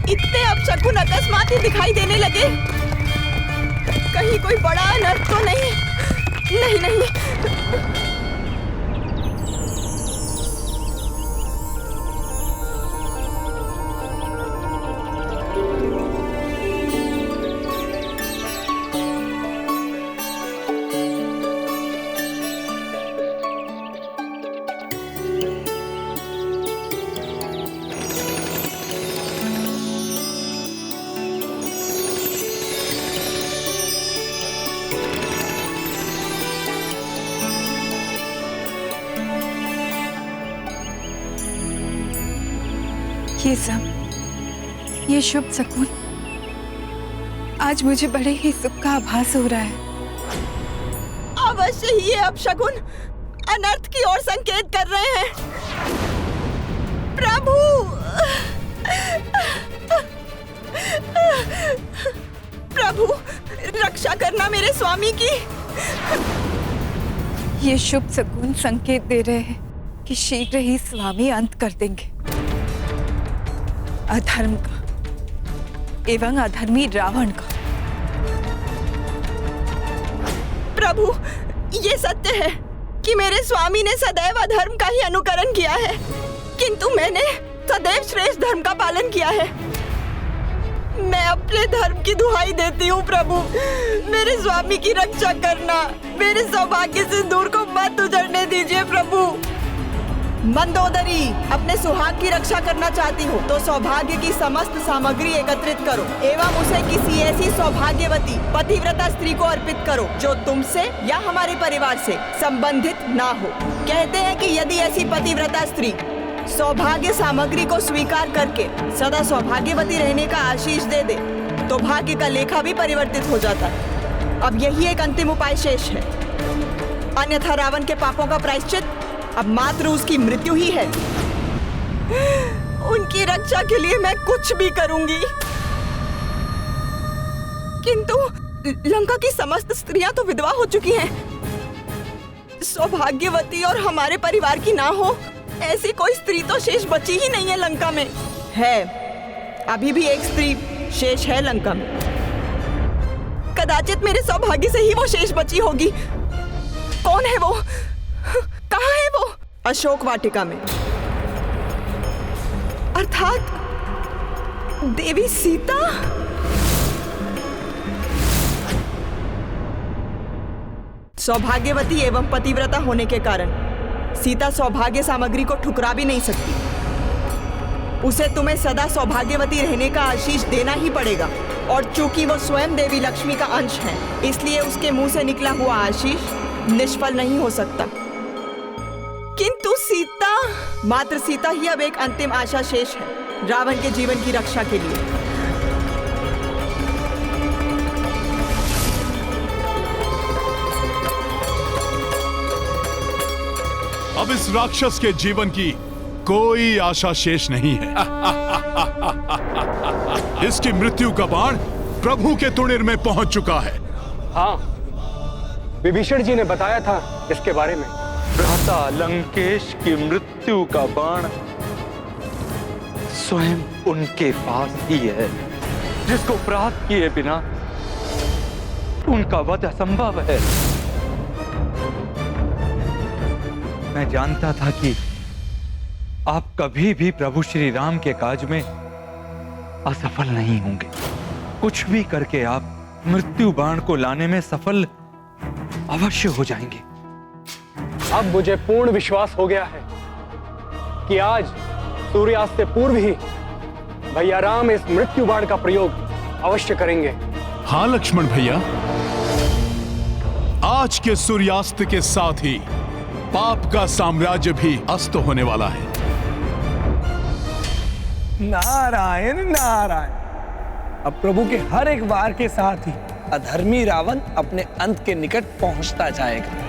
इतने अपशकुन अकस्मात ही दिखाई देने लगे। कहीं कोई बड़ा अनर्थ तो नहीं? नहीं नहीं। ये शुभ शकुन आज मुझे बड़े ही सुख का आभास हो रहा है। अवश्य ही ये अपशकुन अनर्थ की ओर संकेत कर रहे हैं। प्रभु, प्रभु रक्षा करना मेरे स्वामी की। ये शुभ शकुन संकेत दे रहे हैं कि शीघ्र ही स्वामी अंत कर देंगे अधर्म का एवं अधर्मी रावण का। प्रभु, ये सत्य है कि मेरे स्वामी ने सदैव अधर्म का ही अनुकरण किया है, किंतु मैंने सदैव श्रेष्ठ धर्म का पालन किया है। मैं अपने धर्म की दुहाई देती हूँ प्रभु, मेरे स्वामी की रक्षा करना, मेरे सौभाग्य सिंदूर को मत उजड़ने दीजिए प्रभु। मंदोदरी, अपने सुहाग की रक्षा करना चाहती हो तो सौभाग्य की समस्त सामग्री एकत्रित करो एवं उसे किसी ऐसी सौभाग्यवती पतिव्रता स्त्री को अर्पित करो जो तुमसे या हमारे परिवार से संबंधित ना हो। कहते हैं कि यदि ऐसी पतिव्रता स्त्री सौभाग्य सामग्री को स्वीकार करके सदा सौभाग्यवती रहने का आशीष दे दे तो भाग्य का लेखा भी परिवर्तित हो जाता है। अब यही एक अंतिम उपाय शेष है, अन्यथा रावण के पापों का प्रायश्चित अब मात्र उसकी मृत्यु ही है। उनकी रक्षा के लिए मैं कुछ भी करूंगी, किंतु लंका की समस्त स्त्रियां तो विधवा हो चुकी हैं। सौभाग्यवती और हमारे परिवार की ना हो ऐसी कोई स्त्री तो शेष बची ही नहीं है लंका में। है, अभी भी एक स्त्री शेष है लंका में। कदाचित मेरे सौभाग्य से ही वो शेष बची होगी। कौन है वो? कहाँ है वो? अशोक वाटिका में, अर्थात देवी सीता। सौभाग्यवती एवं पतिव्रता होने के कारण सीता सौभाग्य सामग्री को ठुकरा भी नहीं सकती। उसे तुम्हें सदा सौभाग्यवती रहने का आशीष देना ही पड़ेगा, और चूंकि वो स्वयं देवी लक्ष्मी का अंश है, इसलिए उसके मुंह से निकला हुआ आशीष निष्फल नहीं हो सकता। किंतु सीता, मात्र सीता ही अब एक अंतिम आशा शेष है रावण के जीवन की रक्षा के लिए। अब इस राक्षस के जीवन की कोई आशा शेष नहीं है। इसकी मृत्यु का बाण प्रभु के तुणिर में पहुंच चुका है। हाँ, विभीषण जी ने बताया था इसके बारे में। भ्राता लंकेश की मृत्यु का बाण स्वयं उनके पास ही है। जिसको प्राप्त किए बिना उनका वध असंभव है। मैं जानता था कि आप कभी भी प्रभु श्री राम के काज में असफल नहीं होंगे। कुछ भी करके आप मृत्यु बाण को लाने में सफल अवश्य हो जाएंगे। अब मुझे पूर्ण विश्वास हो गया है कि आज सूर्यास्त से पूर्व ही भैया राम इस मृत्यु बाण का प्रयोग अवश्य करेंगे। हाँ लक्ष्मण भैया, आज के सूर्यास्त के साथ ही पाप का साम्राज्य भी अस्त होने वाला है। नारायण नारायण। अब प्रभु के हर एक वार के साथ ही अधर्मी रावण अपने अंत के निकट पहुंचता जाएगा।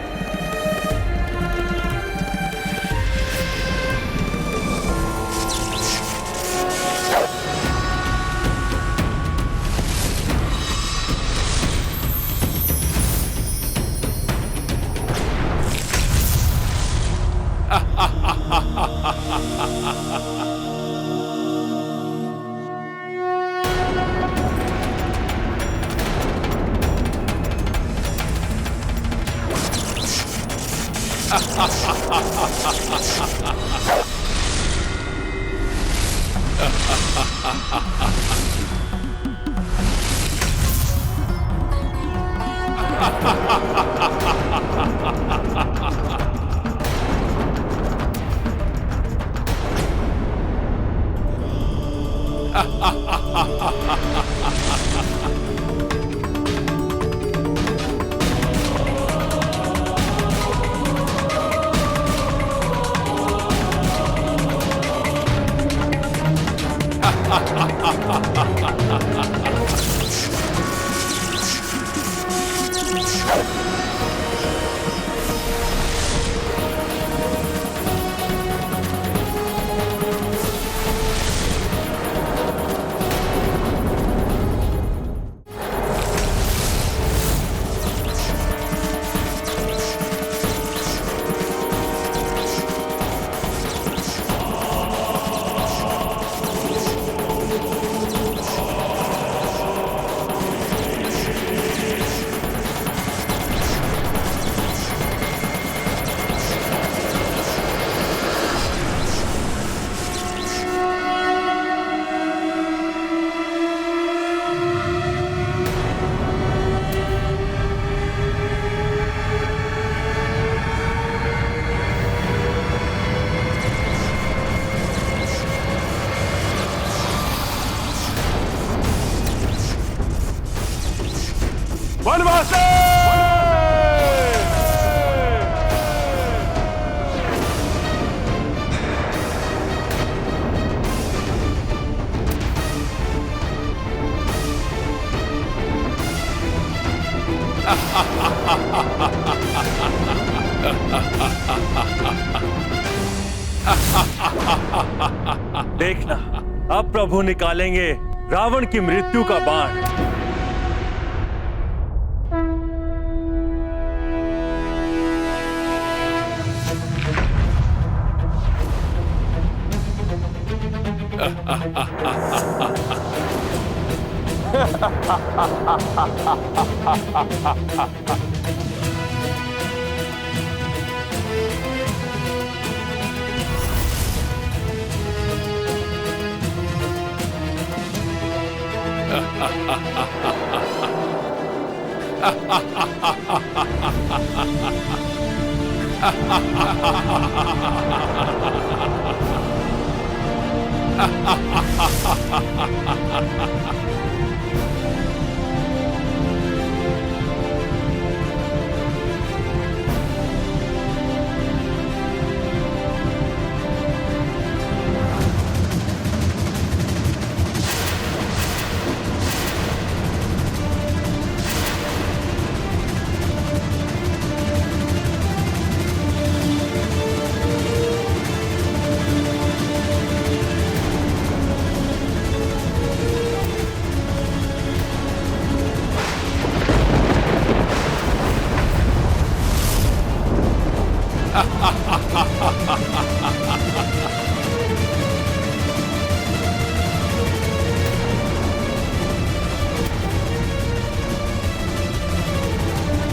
देखना, अब प्रभु निकालेंगे रावण की मृत्यु का बाण।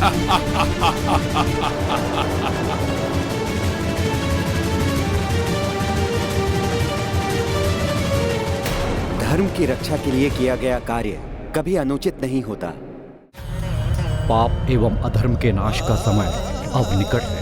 धर्म की रक्षा के लिए किया गया कार्य कभी अनुचित नहीं होता। पाप एवं अधर्म के नाश का समय अब निकट है।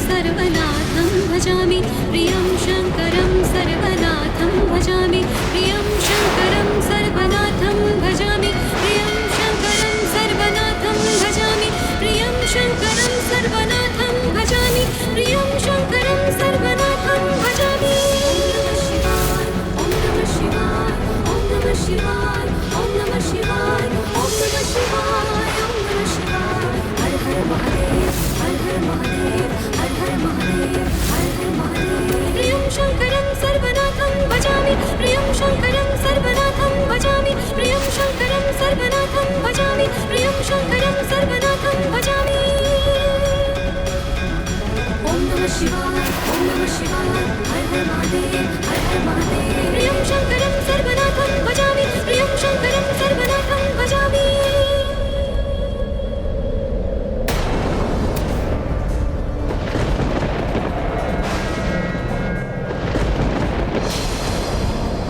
सर्वनाथं भजामि प्रियं शङ्करं सर्वनाथं भजामि प्रियं शङ्करं सर्वनाथं भजामि प्रियं शङ्करं सर्वनाथं भजामि प्रियं शङ्करं सर्वनाथं भजामि प्रियं शङ्करं सर्वनाथं भजामि। ॐ नमः शिवाय ॐ नमः शिवाय ॐ नमः शिवाय ॐ नमः शिवाय ॐ नमः शिवाय। हर हर महादेव हर हर महादेव हर हर महादेव हर हर महादेव। प्रियं शङ्करं सर्वनाथं भजामि प्रियं शङ्करं सर्वनाथं भजामि प्रियं शङ्करं सर्वनाथं भजामि प्रियं शङ्करं सर्वनाथं भजामि। ॐ नमः शिवाय ॐ नमः शिवाय हर हर महादेव हर हर महादेव। प्रियं शङ्करं सर्वनाथं भजामि प्रियं शङ्करं सर्वनाथं भजामि।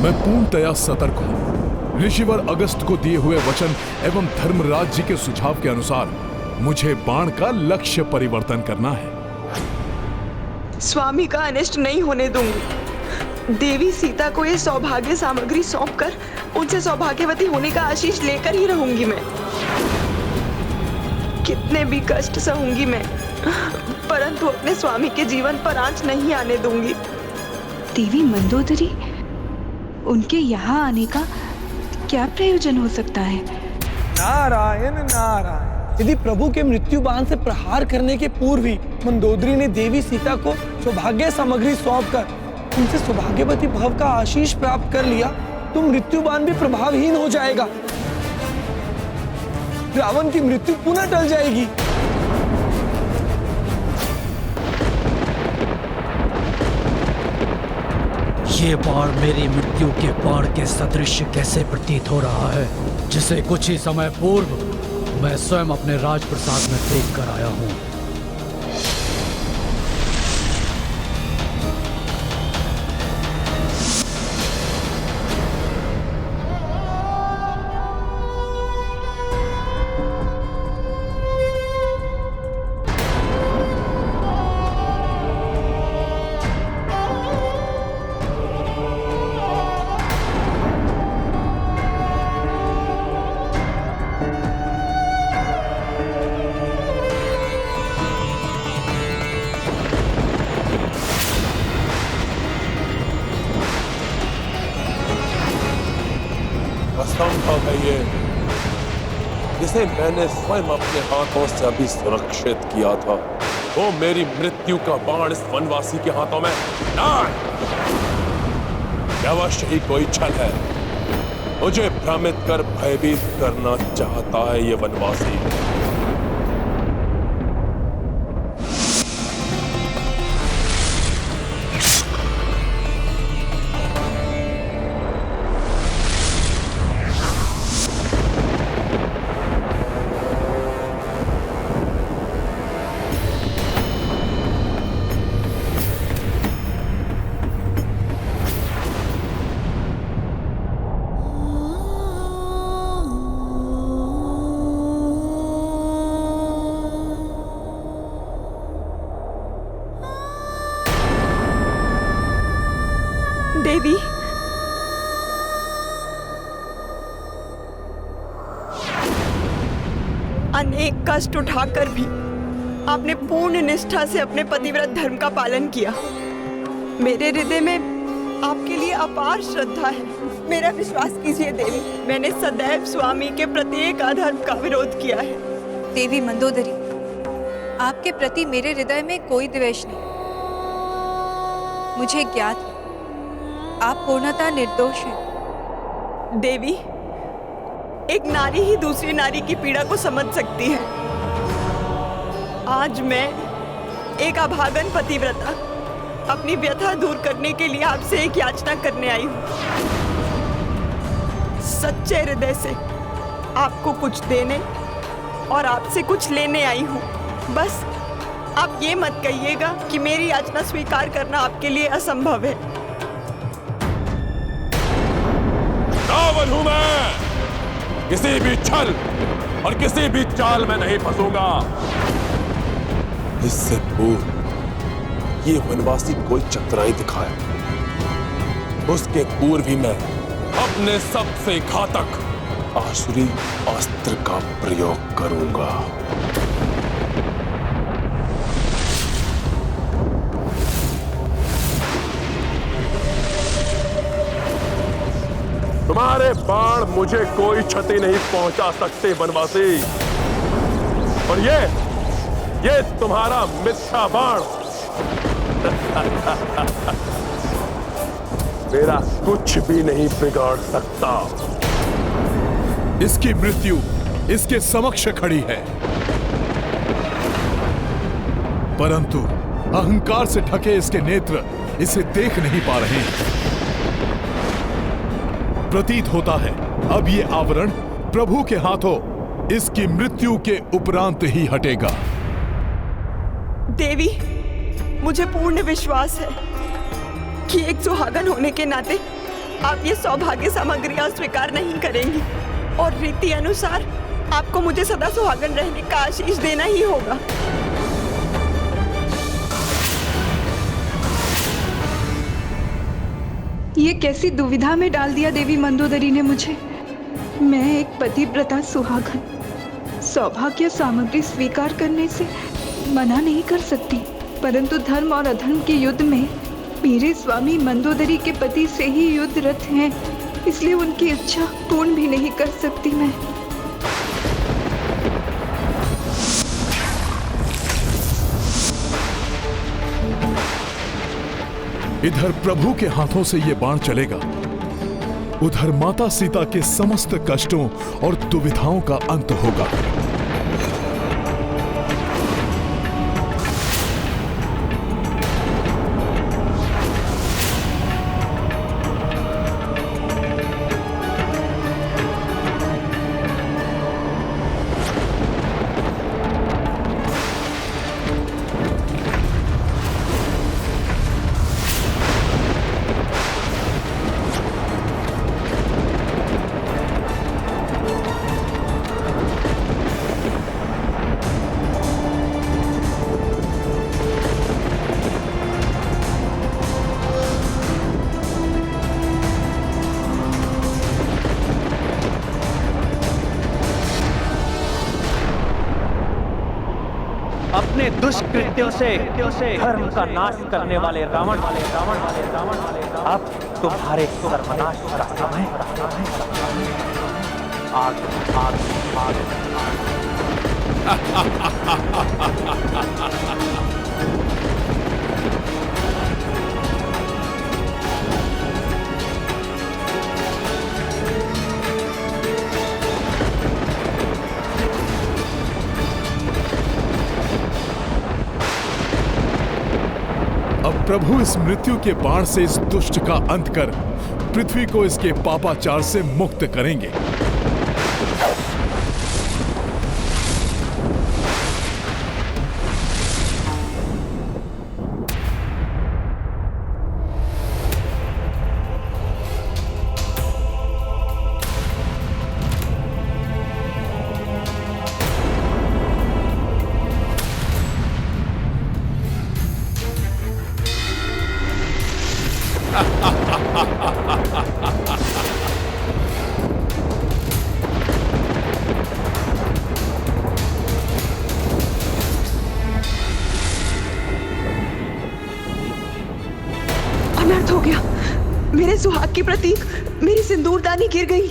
मैं पूर्णतया सतर्क हूँ। ऋषिवर अगस्त को दिए हुए वचन एवं धर्मराज जी के सुझाव के अनुसार मुझे बाण का लक्ष्य परिवर्तन करना है। स्वामी का अनिष्ट नहीं होने दूंगी। देवी सीता को ये सौभाग्य सामग्री सौंपकर उनसे सौभाग्यवती होने का आशीष लेकर ही रहूंगी मैं। कितने भी कष्ट सहूंगी मैं, परंतु अपने स्वामी के जीवन पर आंच नहीं आने दूंगी। देवी मंदोदरी, उनके यहाँ आने का क्या प्रयोजन हो सकता है? नारायण नारायण। यदि प्रभु के मृत्यु बाण से प्रहार करने के पूर्व ही मंदोदरी ने देवी सीता को सौभाग्य सामग्री सौंपकर उनसे सौभाग्यवती भव का आशीष प्राप्त कर लिया तो मृत्यु बाण भी प्रभावहीन हो जाएगा। रावण की मृत्यु पुनः टल जाएगी। ये बाण मेरी मृत्यु के बाण के सदृश कैसे प्रतीत हो रहा है, जिसे कुछ ही समय पूर्व मैं स्वयं अपने राजप्रसाद में देख कर आया हूँ। असंभव है ये, जिसे मैंने स्वयं अपने हाथों से अभी सुरक्षित किया था, वो मेरी मृत्यु का बाण इस वनवासी के हाथों में नहीं। अवश्य ही कोई छल है, मुझे भ्रमित कर भयभीत करना चाहता है ये वनवासी। देवी, अनेक कष्ट उठाकर भी आपने पूर्ण निष्ठा से अपने पतिव्रत धर्म का पालन किया। मेरे हृदय में आपके लिए अपार श्रद्धा है। मेरा विश्वास कीजिए देवी, मैंने सदैव स्वामी के प्रत्येक अधर्म का विरोध किया है। देवी मंदोदरी, आपके प्रति मेरे हृदय में कोई द्वेष नहीं। मुझे ज्ञात है आप पूर्णतः निर्दोष हैं। देवी, एक नारी ही दूसरी नारी की पीड़ा को समझ सकती है। आज मैं एक अभागन पतिव्रता अपनी व्यथा दूर करने के लिए आपसे एक याचना करने आई हूँ। सच्चे हृदय से आपको कुछ देने और आपसे कुछ लेने आई हूँ। बस आप ये मत कहिएगा कि मेरी याचना स्वीकार करना आपके लिए असंभव है। रावण हूं मैं, किसी भी छल और किसी भी चाल में नहीं फंसूंगा। इससे पूर्व ये वनवासी कोई चतुराई दिखाए, उसके पूर्व ही मैं अपने सबसे घातक आसुरी अस्त्र का प्रयोग करूंगा। तुम्हारे बाण मुझे कोई क्षति नहीं पहुंचा सकते वनवासी। और ये तुम्हारा मिथ्या बाण मेरा कुछ भी नहीं बिगाड़ सकता। इसकी मृत्यु इसके समक्ष खड़ी है, परंतु अहंकार से ढके इसके नेत्र इसे देख नहीं पा रहे हैं। प्रतीत होता है अब ये आवरण प्रभु के हाथों इसकी मृत्यु के उपरांत ही हटेगा। देवी, मुझे पूर्ण विश्वास है कि एक सुहागन होने के नाते आप ये सौभाग्य सामग्रियां स्वीकार नहीं करेंगी और रीति अनुसार आपको मुझे सदा सुहागन रहने का आशीष देना ही होगा। ये कैसी दुविधा में डाल दिया देवी मंदोदरी ने मुझे। मैं एक पतिव्रता सुहागन सौभाग्य सामग्री स्वीकार करने से मना नहीं कर सकती, परंतु धर्म और अधर्म के युद्ध में मेरे स्वामी मंदोदरी के पति से ही युद्धरत हैं, इसलिए उनकी इच्छा पूर्ण भी नहीं कर सकती मैं। इधर प्रभु के हाथों से ये बाण चलेगा, उधर माता सीता के समस्त कष्टों और दुविधाओं का अंत होगा। अपने दुष्कृत्यों से धर्म का नाश करने वाले रावण अब तुम्हारे सर्वनाश का समय। आग आग आग प्रभु इस मृत्यु के बाण से इस दुष्ट का अंत कर पृथ्वी को इसके पापाचार से मुक्त करेंगे। अनर्थ हो गया। मेरे सुहाग की प्रतीक मेरी सिंदूरदानी गिर गई।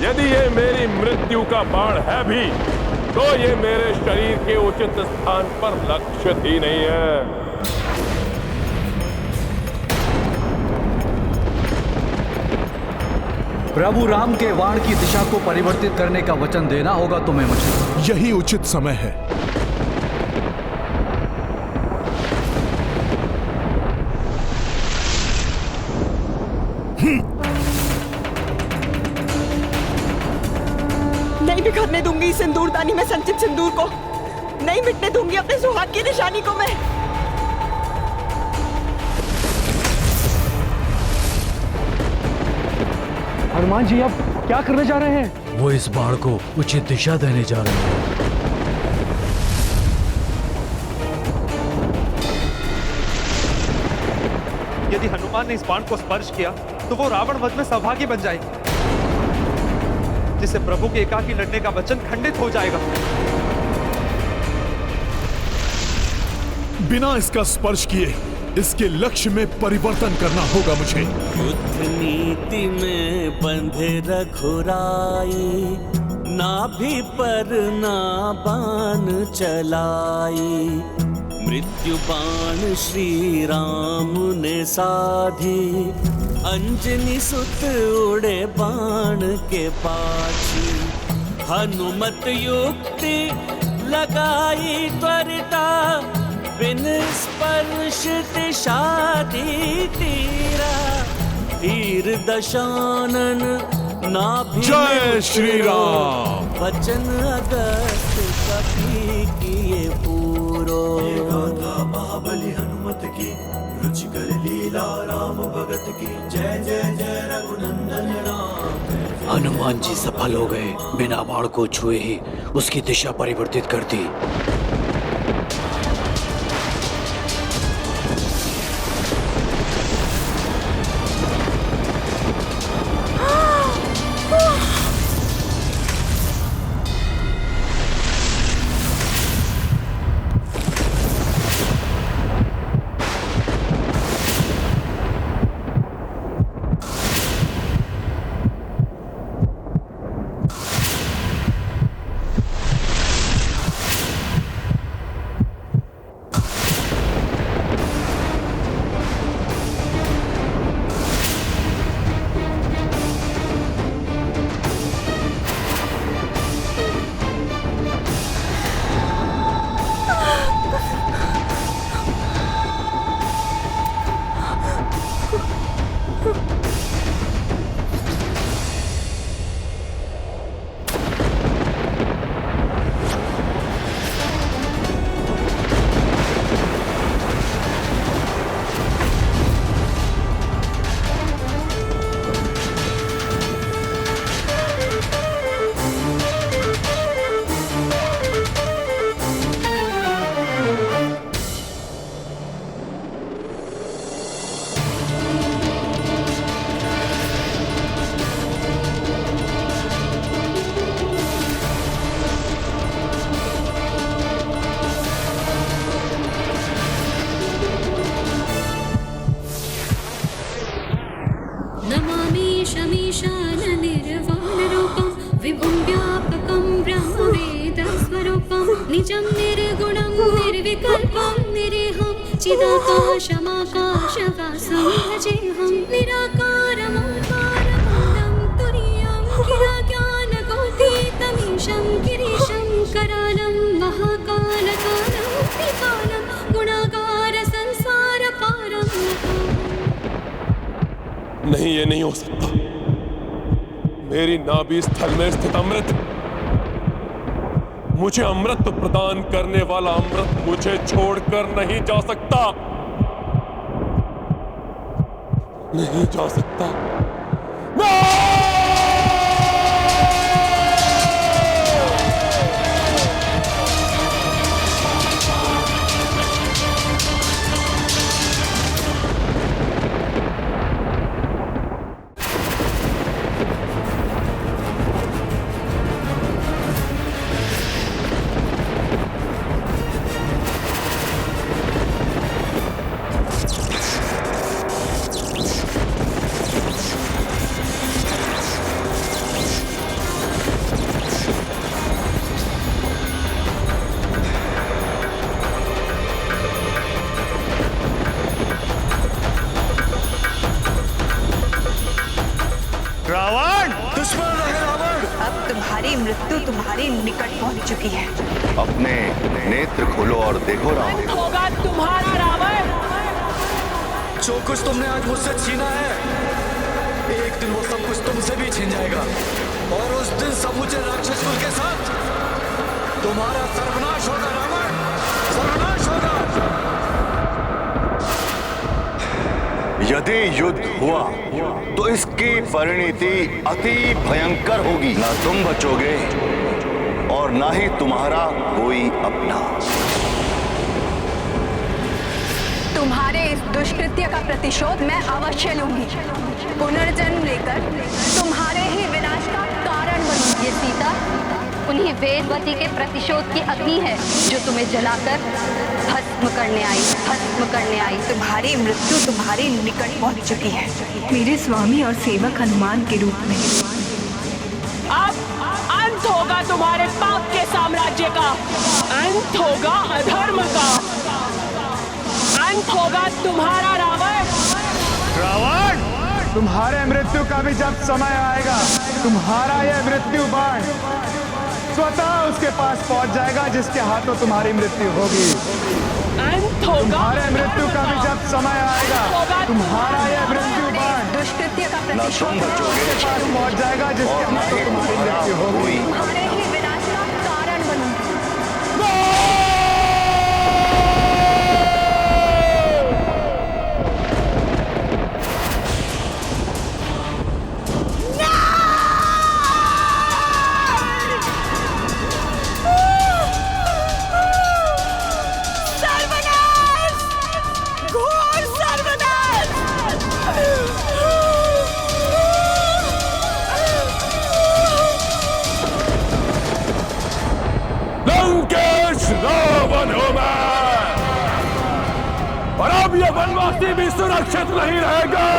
यदि ये मेरी मृत्यु का बाण है भी, तो ये मेरे शरीर के उचित स्थान पर लक्षित ही नहीं है। प्रभु राम के वाण की दिशा को परिवर्तित करने का वचन देना होगा तुम्हें मुझे। यही उचित समय है। नहीं बिखरने दूंगी इस सिंदूरदानी में संचित सिंदूर को। नहीं मिटने दूंगी अपने सुहाग की निशानी को मैं। हनुमान जी अब क्या करने जा रहे हैं? वो इस बाण को उचित दिशा देने जा रहे हैं। यदि हनुमान ने इस बाण को स्पर्श किया तो वो रावण वध में सौभाग्य बन जाएगी, जिससे प्रभु के एकाकी लड़ने का वचन खंडित हो जाएगा। बिना इसका स्पर्श किए इसके लक्ष्य में परिवर्तन करना होगा मुझे। युद्ध नीति में बंधे रघुराई, नाभि पर ना बाण चलाई। मृत्यु बाण श्री राम ने साधी, अंजनी सुत उड़े बाण के पाछी। हनुमत युक्ति लगाई त्वरिता, बिन स्पर्श दिशा दी तीरा। तीर दशानन नाभि जय श्री राम। वचन अगस्त कपि किए पूरो। महाबली हनुमत की, रुचिकर लीला राम भगत की। जय जय जय रघुनंदन राम। हनुमान जी सफल हो गए। बिना बाण को छुए ही उसकी दिशा परिवर्तित कर दी। निजं निर्गुणं निर्विकल्पं निरीहं चिदाकाशमाकाशवासं भजेऽहं निराकारमोकारमूलं तुरीयं गिराज्ञानगोतीतमीशं गिरि नहीं, ये नहीं हो सकता। मेरी नाभि स्थल में स्थित अमृत, मुझे अमृत प्रदान करने वाला अमृत मुझे छोड़कर नहीं जा सकता, नहीं जा सकता। रावण, दुश्मन रहे रावण। अब तुम्हारी मृत्यु तुम्हारे निकट पहुंच चुकी है। अपने नेत्र खोलो और देखो रावण। होगा तुम्हारा रावण। जो कुछ तुमने आज मुझसे छीना है, एक दिन वो सब कुछ तुमसे भी छीन जाएगा, और उस दिन समूचे राक्षस कुल के साथ तुम्हारा सर्वनाश होगा रावण, सर्वनाश होगा। यदि युद्ध हुआ तो इसकी परिणति अति भयंकर होगी। ना तुम बचोगे और ना ही तुम्हारा कोई अपना। तुम्हारे इस दुष्कृत्य का प्रतिशोध मैं अवश्य लूंगी। पुनर्जन्म लेकर तुम्हारे ही विनाश का कारण बनूंगी। ये सीता उन्हीं वेदवती के प्रतिशोध की अग्नि है जो तुम्हें जलाकर भस्म करने आई, भस्म करने आई। तुम्हारी मृत्यु तुम्हारे निकट पहुंच चुकी है, मेरे स्वामी और सेवक हनुमान के रूप में। अब अंत होगा तुम्हारे पाप के साम्राज्य का, अंत होगा अधर्म का, अंत होगा तुम्हारा रावण। रावण, तुम्हारे मृत्यु का भी जब समय आएगा, तुम्हारा यह मृत्यु बाण स्वतः उसके पास पहुंच जाएगा जिसके हाथों तुम्हारी मृत्यु होगी। अंत होगा तुम्हारे मृत्यु का भी जब समय आएगा, तुम्हारा यह मृत्यु बाण दुष्कृत्य का ना तुम बचोगे उसके पास पहुंच जाएगा जिसके हाथों तुम्हारी मृत्यु होगी। तुम्हारे ही विनाश का कारण बनूंगी। रावण हूं मैं, और अब ये वनवासी भी सुरक्षित नहीं रहेगा।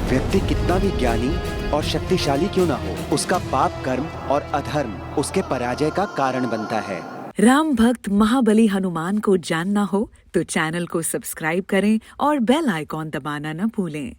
व्यक्ति कितना भी ज्ञानी और शक्तिशाली क्यों ना हो, उसका पाप कर्म और अधर्म उसके पराजय का कारण बनता है। राम भक्त महाबली हनुमान को जानना हो तो चैनल को सब्सक्राइब करें और बेल आइकॉन दबाना न भूलें।